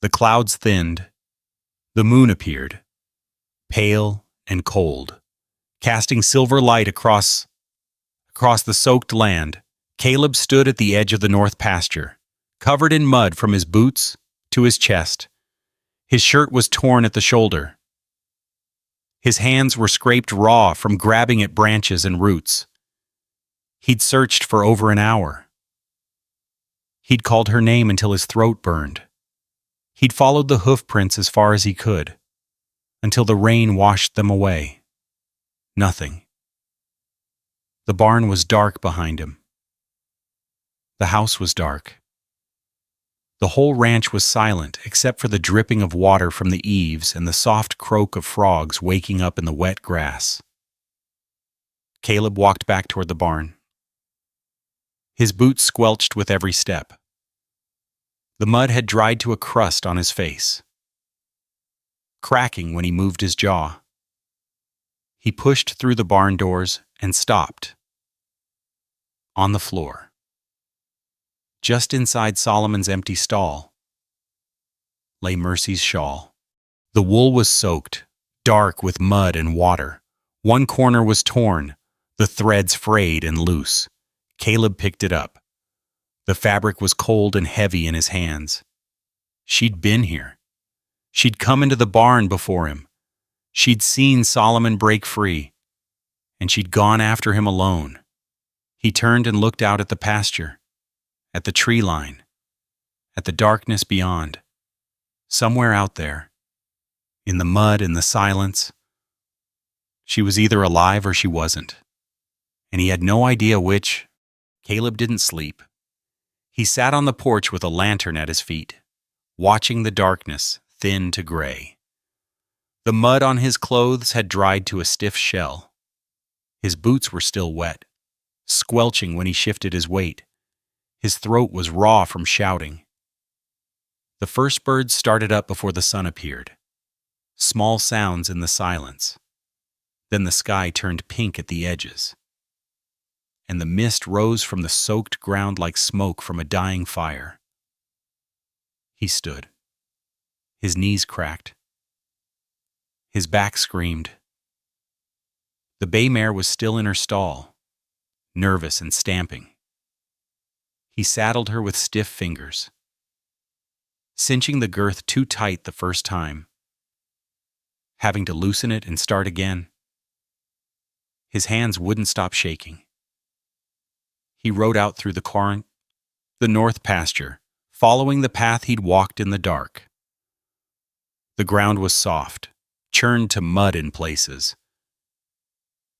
The clouds thinned. The moon appeared, pale and cold, casting silver light across the soaked land. Caleb stood at the edge of the north pasture, covered in mud from his boots to his chest. His shirt was torn at the shoulder. His hands were scraped raw from grabbing at branches and roots. He'd searched for over an hour. He'd called her name until his throat burned. He'd followed the hoof prints as far as he could, until the rain washed them away. Nothing. The barn was dark behind him. The house was dark. The whole ranch was silent except for the dripping of water from the eaves and the soft croak of frogs waking up in the wet grass. Caleb walked back toward the barn. His boots squelched with every step. The mud had dried to a crust on his face, cracking when he moved his jaw. He pushed through the barn doors and stopped. On the floor, just inside Solomon's empty stall, lay Mercy's shawl. The wool was soaked, dark with mud and water. One corner was torn, the threads frayed and loose. Caleb picked it up. The fabric was cold and heavy in his hands. She'd been here. She'd come into the barn before him. She'd seen Solomon break free, and she'd gone after him alone. He turned and looked out at the pasture, at the tree line, at the darkness beyond. Somewhere out there, in the mud and the silence, she was either alive or she wasn't, and he had no idea which. Caleb didn't sleep. He sat on the porch with a lantern at his feet, watching the darkness thin to gray. The mud on his clothes had dried to a stiff shell. His boots were still wet, squelching when he shifted his weight. His throat was raw from shouting. The first birds started up before the sun appeared. Small sounds in the silence. Then the sky turned pink at the edges, and the mist rose from the soaked ground like smoke from a dying fire. He stood. His knees cracked. His back screamed. The bay mare was still in her stall, nervous and stamping. He saddled her with stiff fingers, cinching the girth too tight the first time, having to loosen it and start again. His hands wouldn't stop shaking. He rode out through the north pasture, following the path he'd walked in the dark. The ground was soft, churned to mud in places,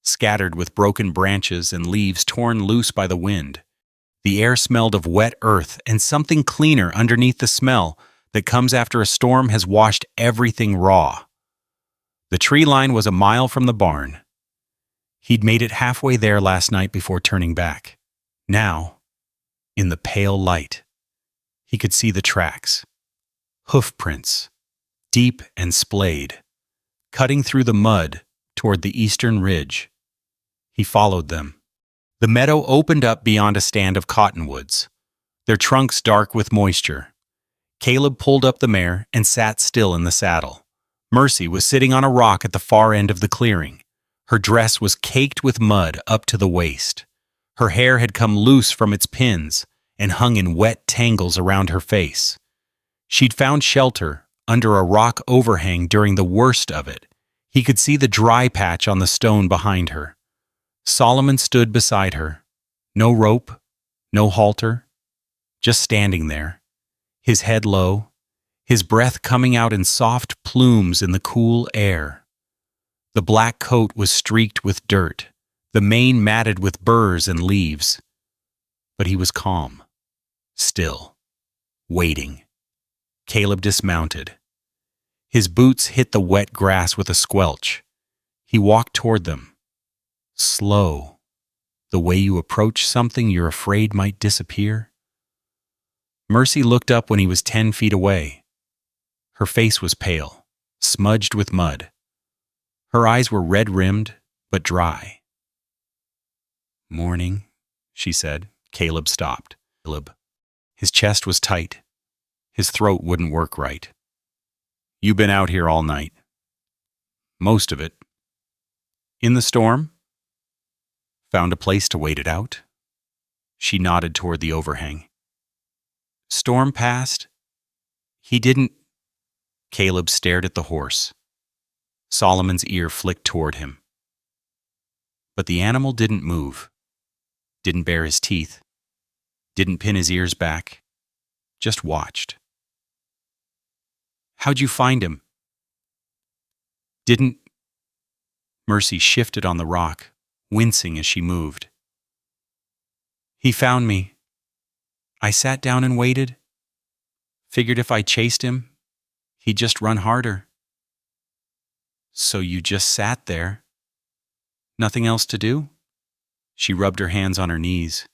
scattered with broken branches and leaves torn loose by the wind. The air smelled of wet earth and something cleaner underneath the smell that comes after a storm has washed everything raw. The tree line was a mile from the barn. He'd made it halfway there last night before turning back. Now, in the pale light, he could see the tracks, hoof prints, deep and splayed, cutting through the mud toward the eastern ridge. He followed them. The meadow opened up beyond a stand of cottonwoods, their trunks dark with moisture. Caleb pulled up the mare and sat still in the saddle. Mercy was sitting on a rock at the far end of the clearing. Her dress was caked with mud up to the waist. Her hair had come loose from its pins and hung in wet tangles around her face. She'd found shelter under a rock overhang during the worst of it. He could see the dry patch on the stone behind her. Solomon stood beside her. No rope, no halter, just standing there, his head low, his breath coming out in soft plumes in the cool air. The black coat was streaked with dirt, the mane matted with burrs and leaves. But he was calm, still, waiting. Caleb dismounted. His boots hit the wet grass with a squelch. He walked toward them, slow, the way you approach something you're afraid might disappear. Mercy looked up when he was 10 feet away. Her face was pale, smudged with mud. Her eyes were red-rimmed, but dry. "Morning," she said. Caleb stopped. His chest was tight. His throat wouldn't work right. "You been out here all night?" "Most of it." "In the storm?" "Found a place to wait it out?" She nodded toward the overhang. "Storm passed?" "He didn't—" Caleb stared at the horse. Solomon's ear flicked toward him. But the animal didn't move, didn't bare his teeth, didn't pin his ears back. just watched. "How'd you find him?" "Didn't—" Mercy shifted on the rock, wincing as she moved. "He found me. I sat down and waited. Figured if I chased him, he'd just run harder." "So you just sat there? Nothing else to do?" She rubbed her hands on her knees,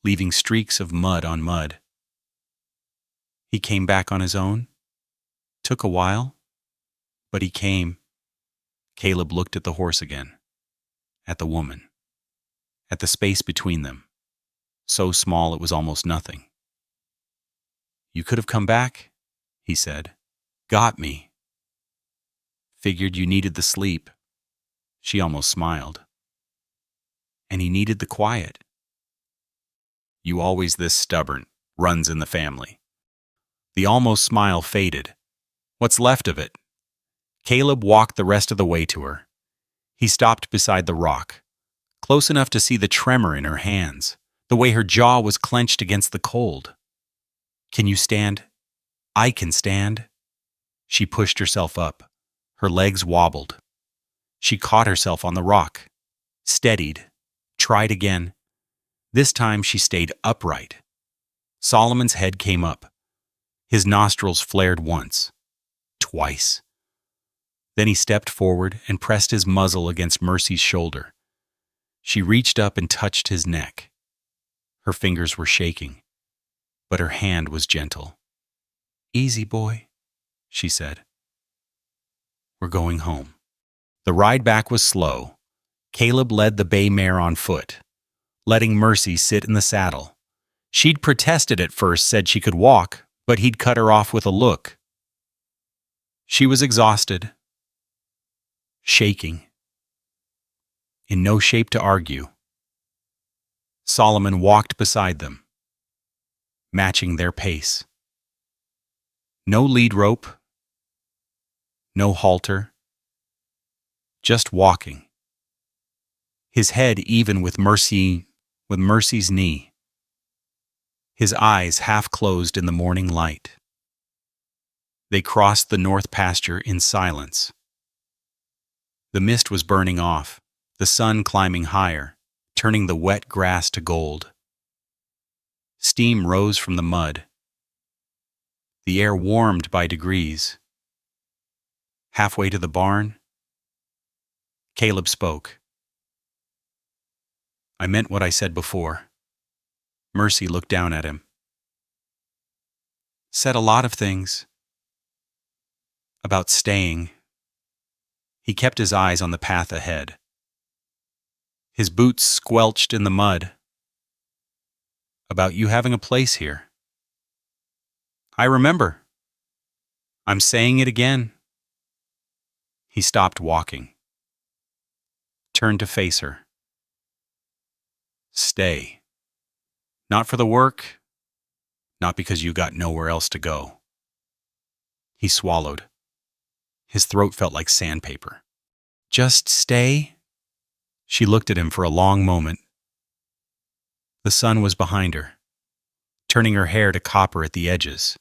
leaving streaks of mud on mud. "He came back on his own? Took a while, but he came." Caleb looked at the horse again, at the woman, at the space between them, so small it was almost nothing. "You could have come back," he said. "Got me. Figured you needed the sleep." She almost smiled. "And he needed the quiet." "You always this stubborn, runs in the family." The almost smile faded. "What's left of it?" Caleb walked the rest of the way to her. He stopped beside the rock, close enough to see the tremor in her hands, the way her jaw was clenched against the cold. "Can you stand?" "I can stand." She pushed herself up. Her legs wobbled. She caught herself on the rock, steadied, tried again. This time she stayed upright. Solomon's head came up. His nostrils flared once, twice. Then he stepped forward and pressed his muzzle against Mercy's shoulder. She reached up and touched his neck. Her fingers were shaking, but her hand was gentle. "Easy, boy," she said. "We're going home." The ride back was slow. Caleb led the bay mare on foot, letting Mercy sit in the saddle. She'd protested at first, said she could walk, but he'd cut her off with a look. She was exhausted, shaking, in no shape to argue. Solomon walked beside them, matching their pace. No lead rope, no halter, just walking. His head even with Mercy's knee. His eyes half closed in the morning light. They crossed the north pasture in silence. The mist was burning off, the sun climbing higher, turning the wet grass to gold. Steam rose from the mud. The air warmed by degrees. Halfway to the barn, Caleb spoke. "I meant what I said before." Mercy looked down at him. "Said a lot of things. About staying." He kept his eyes on the path ahead. His boots squelched in the mud. "About you having a place here." "I remember. I'm saying it again." He stopped walking, turned to face her. "Stay. Not for the work, not because you got nowhere else to go." He swallowed. His throat felt like sandpaper. "Just stay?" She looked at him for a long moment. The sun was behind her, turning her hair to copper at the edges.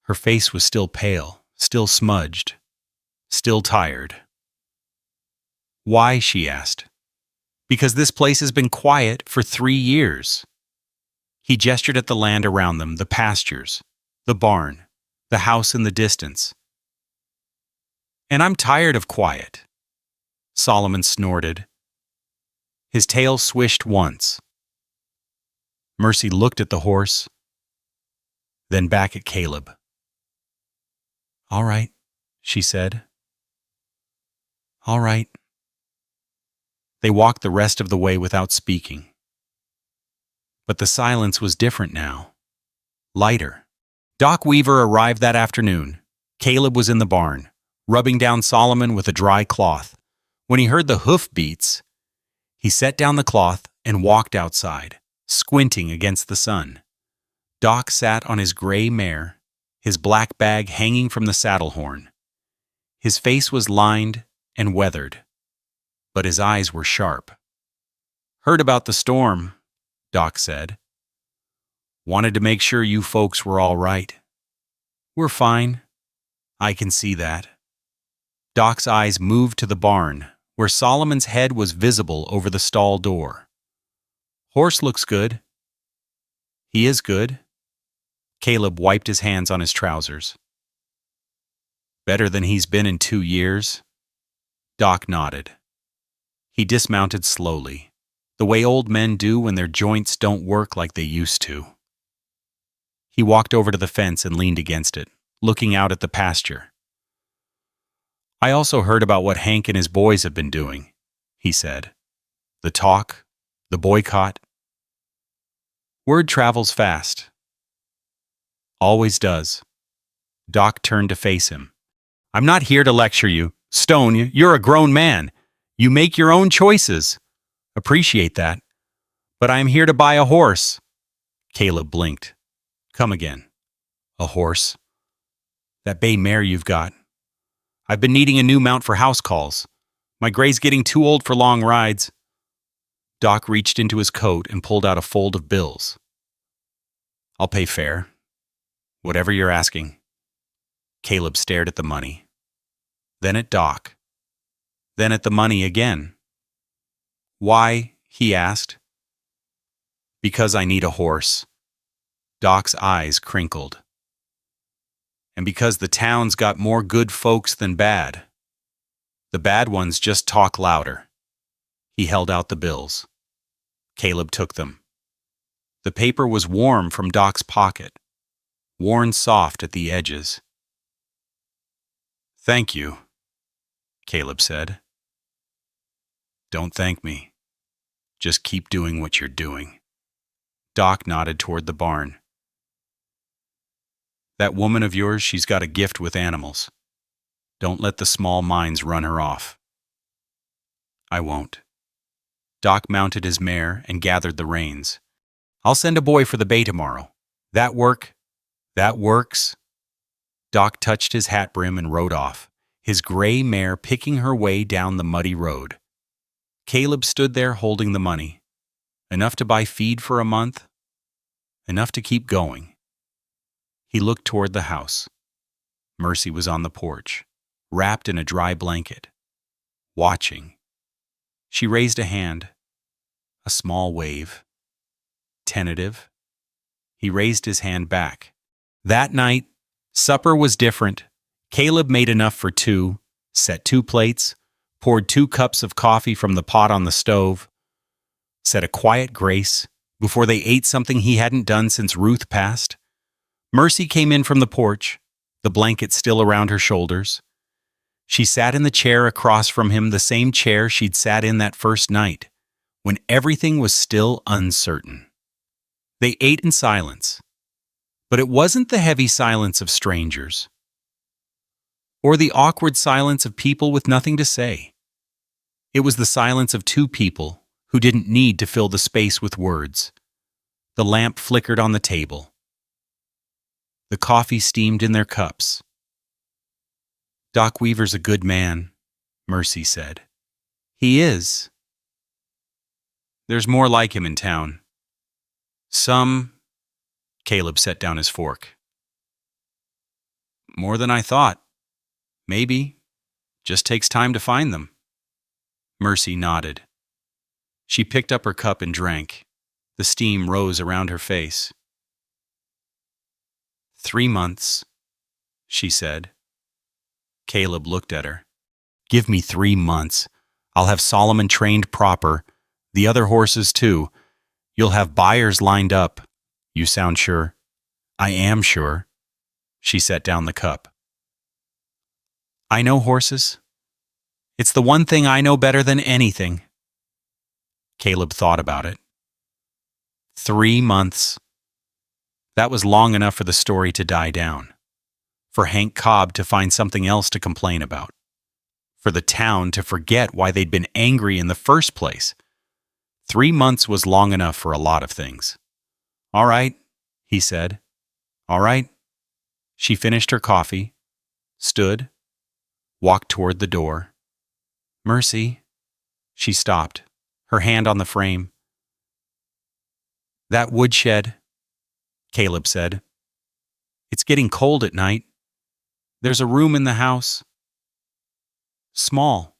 Her face was still pale, still smudged, still tired. "Why?" she asked. "Because this place has been quiet for 3 years." He gestured at the land around them, the pastures, the barn, the house in the distance. "And I'm tired of quiet." Solomon snorted. His tail swished once. Mercy looked at the horse, then back at Caleb. "All right," she said. "All right." They walked the rest of the way without speaking. But the silence was different now, lighter. Doc Weaver arrived that afternoon. Caleb was in the barn, rubbing down Solomon with a dry cloth. When he heard the hoof beats, he set down the cloth and walked outside, squinting against the sun. Doc sat on his gray mare, his black bag hanging from the saddle horn. His face was lined and weathered, but his eyes were sharp. "Heard about the storm," Doc said. Wanted to make sure you folks were all right. We're fine. I can see that. Doc's eyes moved to the barn, where Solomon's head was visible over the stall door. Horse looks good. He is good. Caleb wiped his hands on his trousers. Better than he's been in 2 years. Doc nodded. He dismounted slowly, the way old men do when their joints don't work like they used to. He walked over to the fence and leaned against it, looking out at the pasture. I also heard about what Hank and his boys have been doing, he said. The talk, the boycott. Word travels fast. Always does. Doc turned to face him. I'm not here to lecture you. Stone, you're a grown man. You make your own choices. Appreciate that. But I am here to buy a horse. Caleb blinked. Come again. A horse? That bay mare you've got. I've been needing a new mount for house calls. My gray's getting too old for long rides. Doc reached into his coat and pulled out a fold of bills. I'll pay fair. Whatever you're asking. Caleb stared at the money. Then at Doc. Then at the money again. Why? He asked. Because I need a horse. Doc's eyes crinkled. And because the town's got more good folks than bad. The bad ones just talk louder. He held out the bills. Caleb took them. The paper was warm from Doc's pocket, worn soft at the edges. Thank you, Caleb said. Don't thank me. Just keep doing what you're doing. Doc nodded toward the barn. That woman of yours, she's got a gift with animals. Don't let the small minds run her off. I won't. Doc mounted his mare and gathered the reins. I'll send a boy for the bay tomorrow. That work? That works? Doc touched his hat brim and rode off, his gray mare picking her way down the muddy road. Caleb stood there holding the money. Enough to buy feed for a month? Enough to keep going. He looked toward the house. Mercy was on the porch, wrapped in a dry blanket, watching. She raised a hand, a small wave. Tentative. He raised his hand back. That night, supper was different. Caleb made enough for 2, set 2 plates, poured 2 cups of coffee from the pot on the stove, said a quiet grace before they ate something he hadn't done since Ruth passed. Mercy came in from the porch, the blanket still around her shoulders. She sat in the chair across from him, the same chair she'd sat in that first night, when everything was still uncertain. They ate in silence, but it wasn't the heavy silence of strangers, or the awkward silence of people with nothing to say. It was the silence of 2 people who didn't need to fill the space with words. The lamp flickered on the table. The coffee steamed in their cups. Doc Weaver's a good man, Mercy said. He is. There's more like him in town. Some. Caleb set down his fork. More than I thought. Maybe. Just takes time to find them. Mercy nodded. She picked up her cup and drank. The steam rose around her face. 3 months, she said. Caleb looked at her. Give me 3 months. I'll have Solomon trained proper. The other horses, too. You'll have buyers lined up. You sound sure. I am sure. She set down the cup. I know horses. It's the one thing I know better than anything. Caleb thought about it. 3 months. That was long enough for the story to die down, for Hank Cobb to find something else to complain about, for the town to forget why they'd been angry in the first place. 3 months was long enough for a lot of things. All right, he said. All right. She finished her coffee, stood, walked toward the door. Mercy. She stopped, her hand on the frame. That woodshed. Caleb said. It's getting cold at night. There's a room in the house. Small,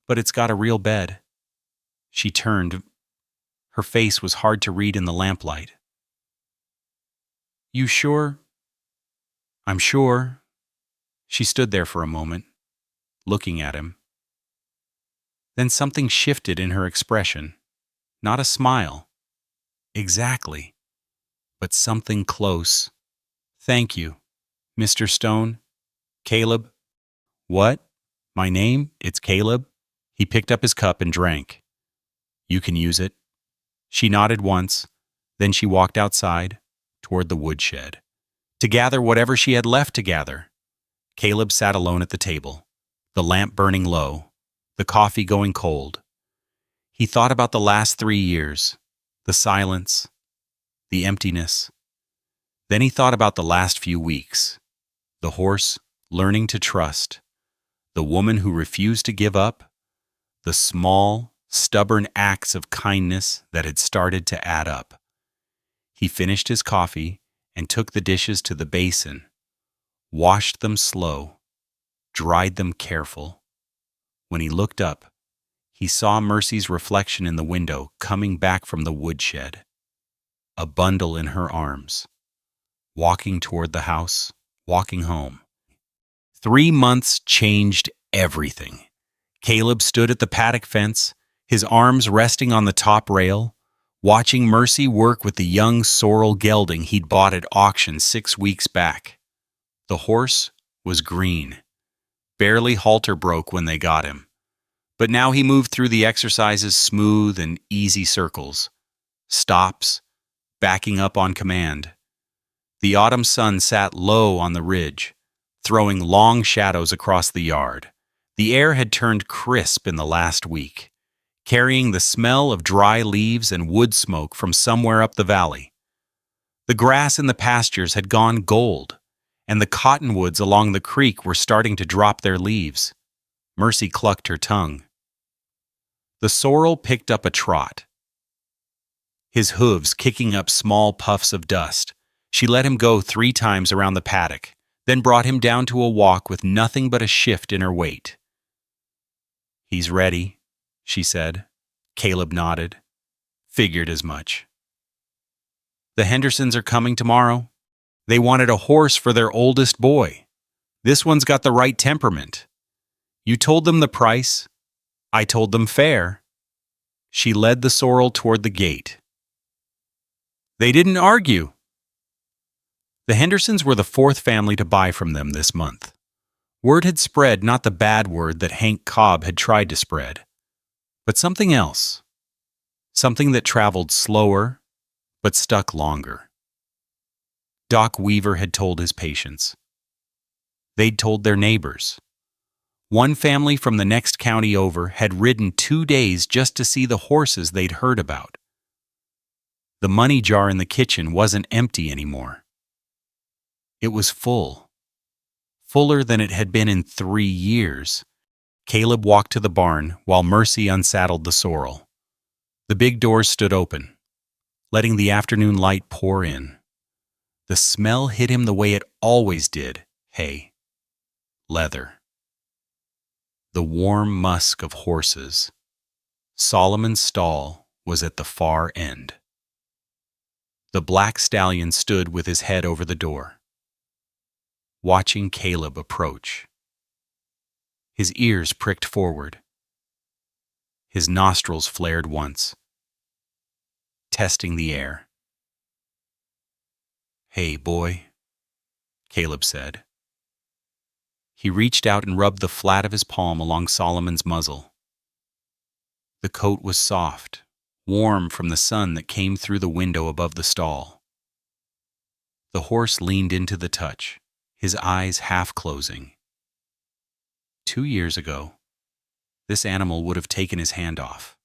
but it's got a real bed. She turned. Her face was hard to read in the lamplight. You sure? I'm sure. She stood there for a moment, looking at him. Then something shifted in her expression. Not a smile. Exactly. But something close. Thank you, Mr. Stone. Caleb. What? My name? It's Caleb? He picked up his cup and drank. You can use it. She nodded once, then she walked outside, toward the woodshed, to gather whatever she had left to gather. Caleb sat alone at the table, the lamp burning low, the coffee going cold. He thought about the last 3 years, the silence, the emptiness. Then he thought about the last few weeks, the horse learning to trust, the woman who refused to give up, the small, stubborn acts of kindness that had started to add up. He finished his coffee and took the dishes to the basin, washed them slow, dried them careful. When he looked up, he saw Mercy's reflection in the window coming back from the woodshed, a bundle in her arms, walking toward the house, walking home. 3 months changed everything. Caleb stood at the paddock fence, his arms resting on the top rail, watching Mercy work with the young sorrel gelding he'd bought at auction 6 weeks back. The horse was green, barely halter broke when they got him. But now he moved through the exercises smooth and easy circles, stops, backing up on command. The autumn sun sat low on the ridge, throwing long shadows across the yard. The air had turned crisp in the last week, carrying the smell of dry leaves and wood smoke from somewhere up the valley. The grass in the pastures had gone gold, and the cottonwoods along the creek were starting to drop their leaves. Mercy clucked her tongue. The sorrel picked up a trot, his hooves kicking up small puffs of dust. She let him go 3 times around the paddock, then brought him down to a walk with nothing but a shift in her weight. He's ready, she said. Caleb nodded. Figured as much. The Hendersons are coming tomorrow. They wanted a horse for their oldest boy. This one's got the right temperament. You told them the price. I told them fair. She led the sorrel toward the gate. They didn't argue. The Hendersons were the 4th family to buy from them this month. Word had spread, not the bad word that Hank Cobb had tried to spread, but something else. Something that traveled slower, but stuck longer. Doc Weaver had told his patients. They'd told their neighbors. One family from the next county over had ridden 2 days just to see the horses they'd heard about. The money jar in the kitchen wasn't empty anymore. It was full. Fuller than it had been in 3 years. Caleb walked to the barn while Mercy unsaddled the sorrel. The big doors stood open, letting the afternoon light pour in. The smell hit him the way it always did: hay, leather. The warm musk of horses. Solomon's stall was at the far end. The black stallion stood with his head over the door, watching Caleb approach. His ears pricked forward. His nostrils flared once, testing the air. "Hey, boy," Caleb said. He reached out and rubbed the flat of his palm along Solomon's muzzle. The coat was soft, warm from the sun that came through the window above the stall. The horse leaned into the touch, his eyes half closing. 2 years ago, this animal would have taken his hand off.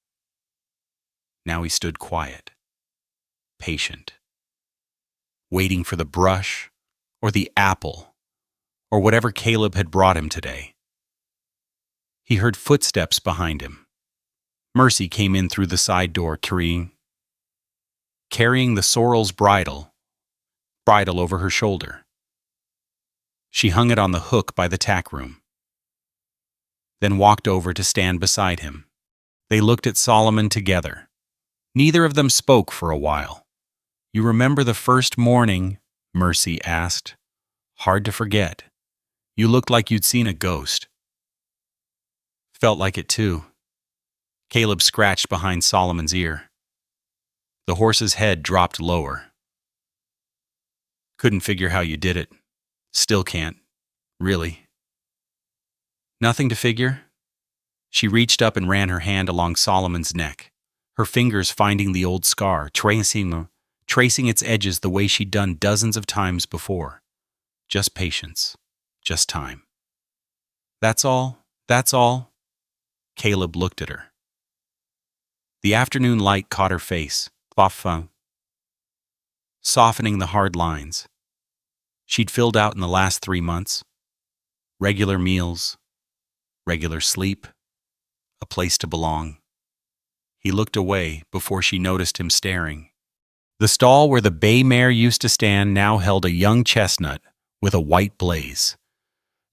Now he stood quiet, patient, waiting for the brush or the apple or whatever Caleb had brought him today. He heard footsteps behind him. Mercy came in through the side door carrying the sorrel's bridle bridle over her shoulder. She hung it on the hook by the tack room, then walked over to stand beside him. They looked at Solomon together. Neither of them spoke for a while. "You remember the first morning?" Mercy asked. "Hard to forget. You looked like you'd seen a ghost." "Felt like it too." Caleb scratched behind Solomon's ear. The horse's head dropped lower. "Couldn't figure how you did it. Still can't. Really." "Nothing to figure?" She reached up and ran her hand along Solomon's neck, her fingers finding the old scar, tracing its edges the way she'd done dozens of times before. "Just patience. Just time." "That's all? That's all?" Caleb looked at her. The afternoon light caught her face, softening the hard lines she'd filled out in the last 3 months. Regular meals, regular sleep, a place to belong. He looked away before she noticed him staring. The stall where the bay mare used to stand now held a young chestnut with a white blaze.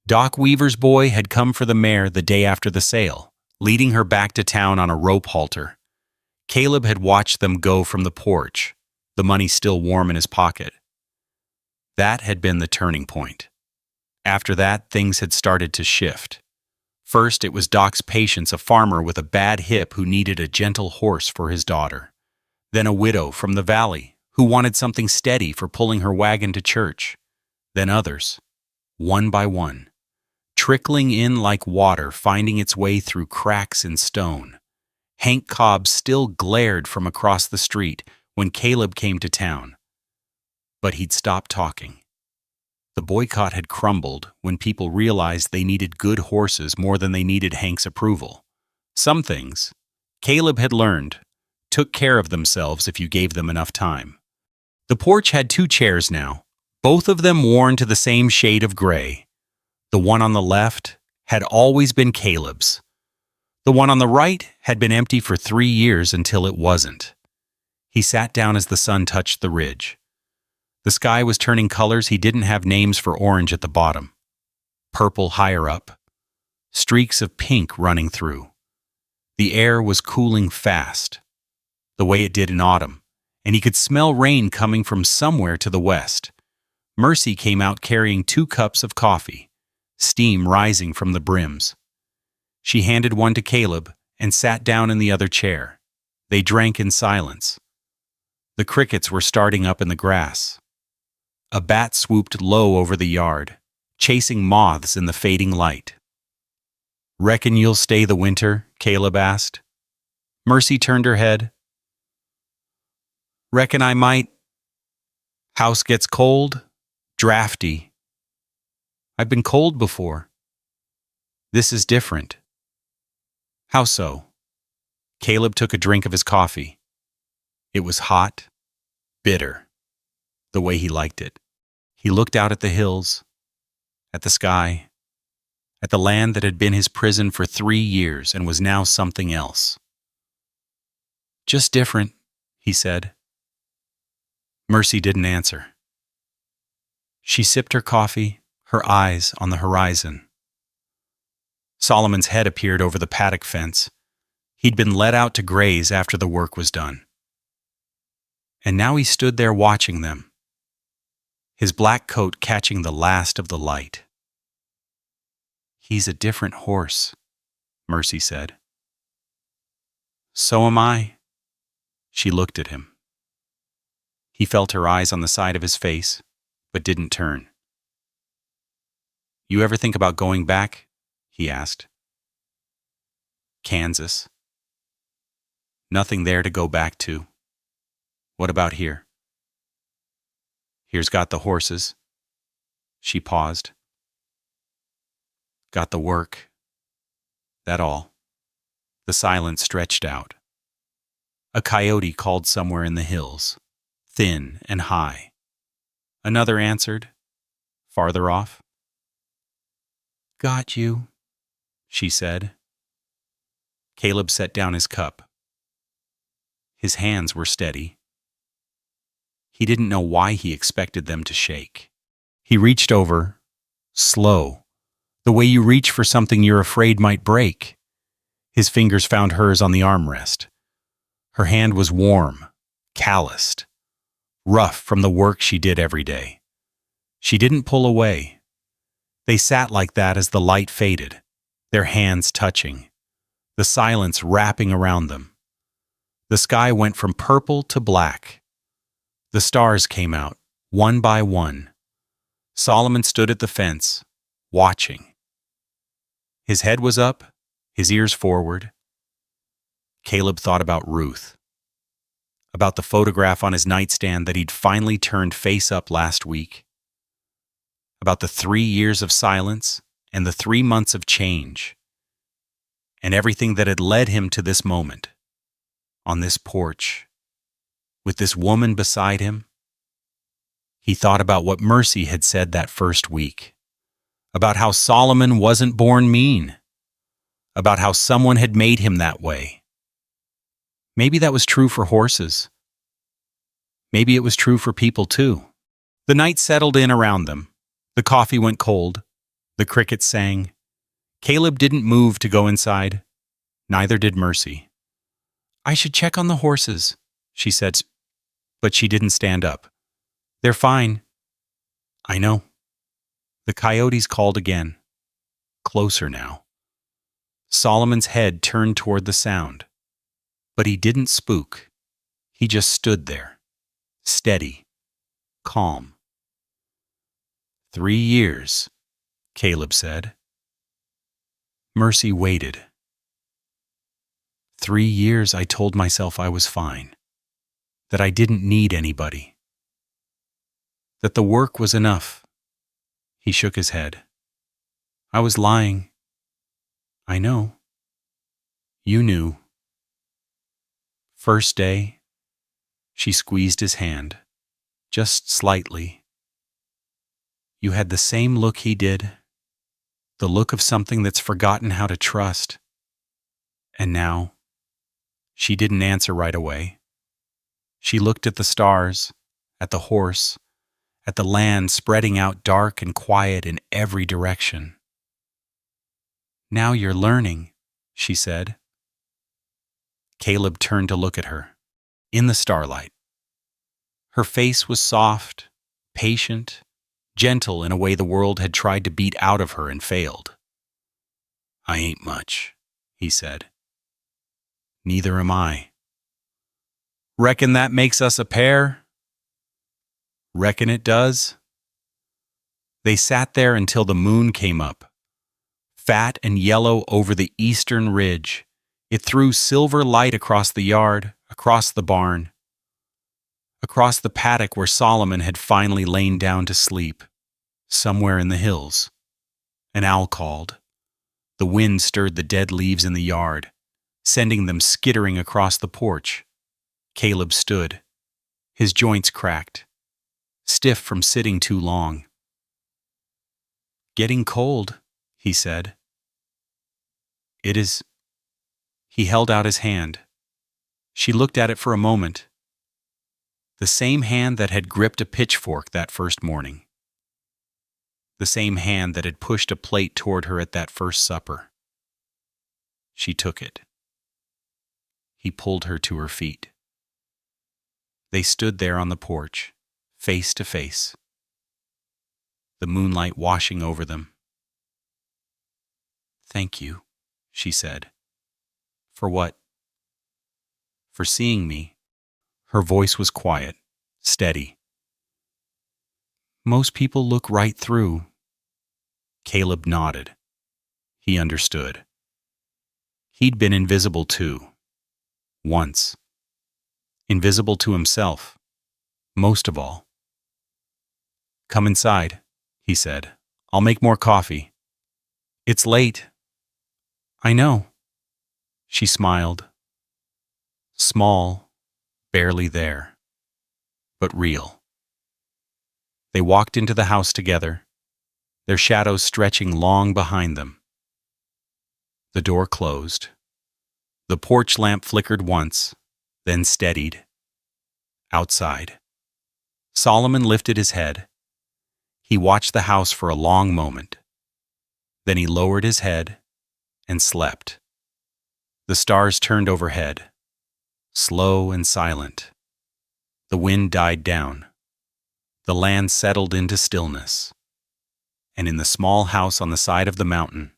Doc Weaver's boy had come for the mare the day after the sale, leading her back to town on a rope halter. Caleb had watched them go from the porch, the money still warm in his pocket. That had been the turning point. After that, things had started to shift. First, it was Doc's patience, a farmer with a bad hip who needed a gentle horse for his daughter. Then a widow from the valley who wanted something steady for pulling her wagon to church. Then others, one by one, trickling in like water, finding its way through cracks in stone. Hank Cobb still glared from across the street when Caleb came to town. But he'd stopped talking. The boycott had crumbled when people realized they needed good horses more than they needed Hank's approval. Some things, Caleb had learned, took care of themselves if you gave them enough time. The porch had 2 chairs now, both of them worn to the same shade of gray. The one on the left had always been Caleb's. The one on the right had been empty for 3 years until it wasn't. He sat down as the sun touched the ridge. The sky was turning colors he didn't have names for: orange at the bottom, purple higher up, streaks of pink running through. The air was cooling fast, the way it did in autumn, and he could smell rain coming from somewhere to the west. Mercy came out carrying 2 cups of coffee, steam rising from the brims. She handed one to Caleb and sat down in the other chair. They drank in silence. The crickets were starting up in the grass. A bat swooped low over the yard, chasing moths in the fading light. "Reckon you'll stay the winter?" Caleb asked. Mercy turned her head. "Reckon I might. House gets cold, drafty. I've been cold before. This is different." "How so?" Caleb took a drink of his coffee. It was hot, bitter, the way he liked it. He looked out at the hills, at the sky, at the land that had been his prison for 3 years and was now something else. "Just different," he said. Mercy didn't answer. She sipped her coffee, her eyes on the horizon. Solomon's head appeared over the paddock fence. He'd been let out to graze after the work was done. And now he stood there watching them, his black coat catching the last of the light. "He's a different horse," Mercy said. "So am I." She looked at him. He felt her eyes on the side of his face, but didn't turn. "You ever think about going back?" he asked. "Kansas. Nothing there to go back to. What about here?" "Here's got the horses." She paused. "Got the work. That all." The silence stretched out. A coyote called somewhere in the hills, thin and high. Another answered, farther off. "Got you," she said. Caleb set down his cup. His hands were steady. He didn't know why he expected them to shake. He reached over, slow, the way you reach for something you're afraid might break. His fingers found hers on the armrest. Her hand was warm, calloused, rough from the work she did every day. She didn't pull away. They sat like that as the light faded, their hands touching, the silence wrapping around them. The sky went from purple to black. The stars came out, one by one. Solomon stood at the fence, watching. His head was up, his ears forward. Caleb thought about Ruth, about the photograph on his nightstand that he'd finally turned face up last week, about the 3 years of silence and the 3 months of change, and everything that had led him to this moment, on this porch, with this woman beside him. He thought about what Mercy had said that first week, about how Solomon wasn't born mean, about how someone had made him that way. Maybe that was true for horses. Maybe it was true for people too. The night settled in around them. The coffee went cold. The crickets sang. Caleb didn't move to go inside. Neither did Mercy. "I should check on the horses," she said, but she didn't stand up. "They're fine." "I know." The coyotes called again. Closer now. Solomon's head turned toward the sound. But he didn't spook. He just stood there, steady, calm. 3 years, Caleb said. Mercy waited. 3 years I told myself I was fine, that I didn't need anybody, that the work was enough. He shook his head. I was lying. I know. You knew. First day, she squeezed his hand, just slightly. You had the same look he did, the look of something that's forgotten how to trust. And now, she didn't answer right away. She looked at the stars, at the horse, at the land spreading out dark and quiet in every direction. Now you're learning, she said. Caleb turned to look at her, in the starlight. Her face was soft, patient, gentle in a way the world had tried to beat out of her and failed. I ain't much, he said. Neither am I. Reckon that makes us a pair? Reckon it does? They sat there until the moon came up, fat and yellow over the eastern ridge. It threw silver light across the yard, across the barn, across the paddock where Solomon had finally lain down to sleep, somewhere in the hills. An owl called. The wind stirred the dead leaves in the yard, sending them skittering across the porch. Caleb stood, his joints cracked, stiff from sitting too long. Getting cold, he said. It is. He held out his hand. She looked at it for a moment. The same hand that had gripped a pitchfork that first morning. The same hand that had pushed a plate toward her at that first supper. She took it. He pulled her to her feet. They stood there on the porch, face to face, the moonlight washing over them. Thank you, she said. For what? For seeing me. Her voice was quiet, steady. Most people look right through. Caleb nodded. He understood. He'd been invisible too. Once. Invisible to himself. Most of all. Come inside, he said. I'll make more coffee. It's late. I know. She smiled. Small, barely there, but real. They walked into the house together, their shadows stretching long behind them. The door closed. The porch lamp flickered once, then steadied. Outside. Solomon lifted his head. He watched the house for a long moment. Then he lowered his head and slept. The stars turned overhead, slow and silent. The wind died down. The land settled into stillness. And in the small house on the side of the mountain,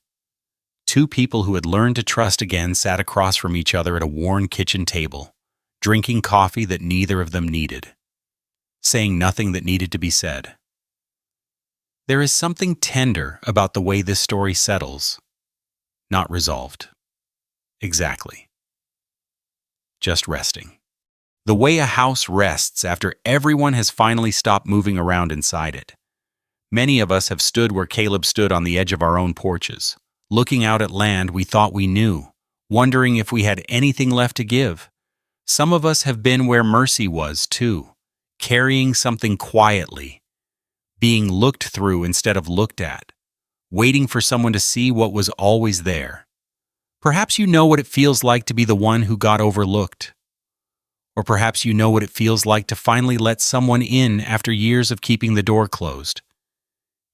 two people who had learned to trust again sat across from each other at a worn kitchen table, drinking coffee that neither of them needed, saying nothing that needed to be said. There is something tender about the way this story settles, not resolved. Exactly. Just resting. The way a house rests after everyone has finally stopped moving around inside it. Many of us have stood where Caleb stood on the edge of our own porches, looking out at land we thought we knew, wondering if we had anything left to give. Some of us have been where mercy was, too, carrying something quietly, being looked through instead of looked at, waiting for someone to see what was always there. Perhaps you know what it feels like to be the one who got overlooked. Or perhaps you know what it feels like to finally let someone in after years of keeping the door closed.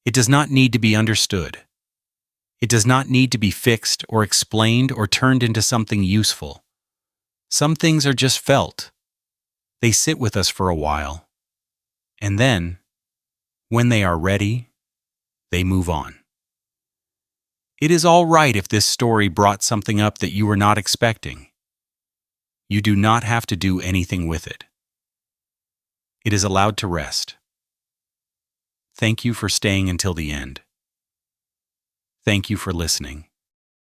It does not need to be understood. It does not need to be fixed or explained or turned into something useful. Some things are just felt. They sit with us for a while. And then, when they are ready, they move on. It is all right if this story brought something up that you were not expecting. You do not have to do anything with it. It is allowed to rest. Thank you for staying until the end. Thank you for listening.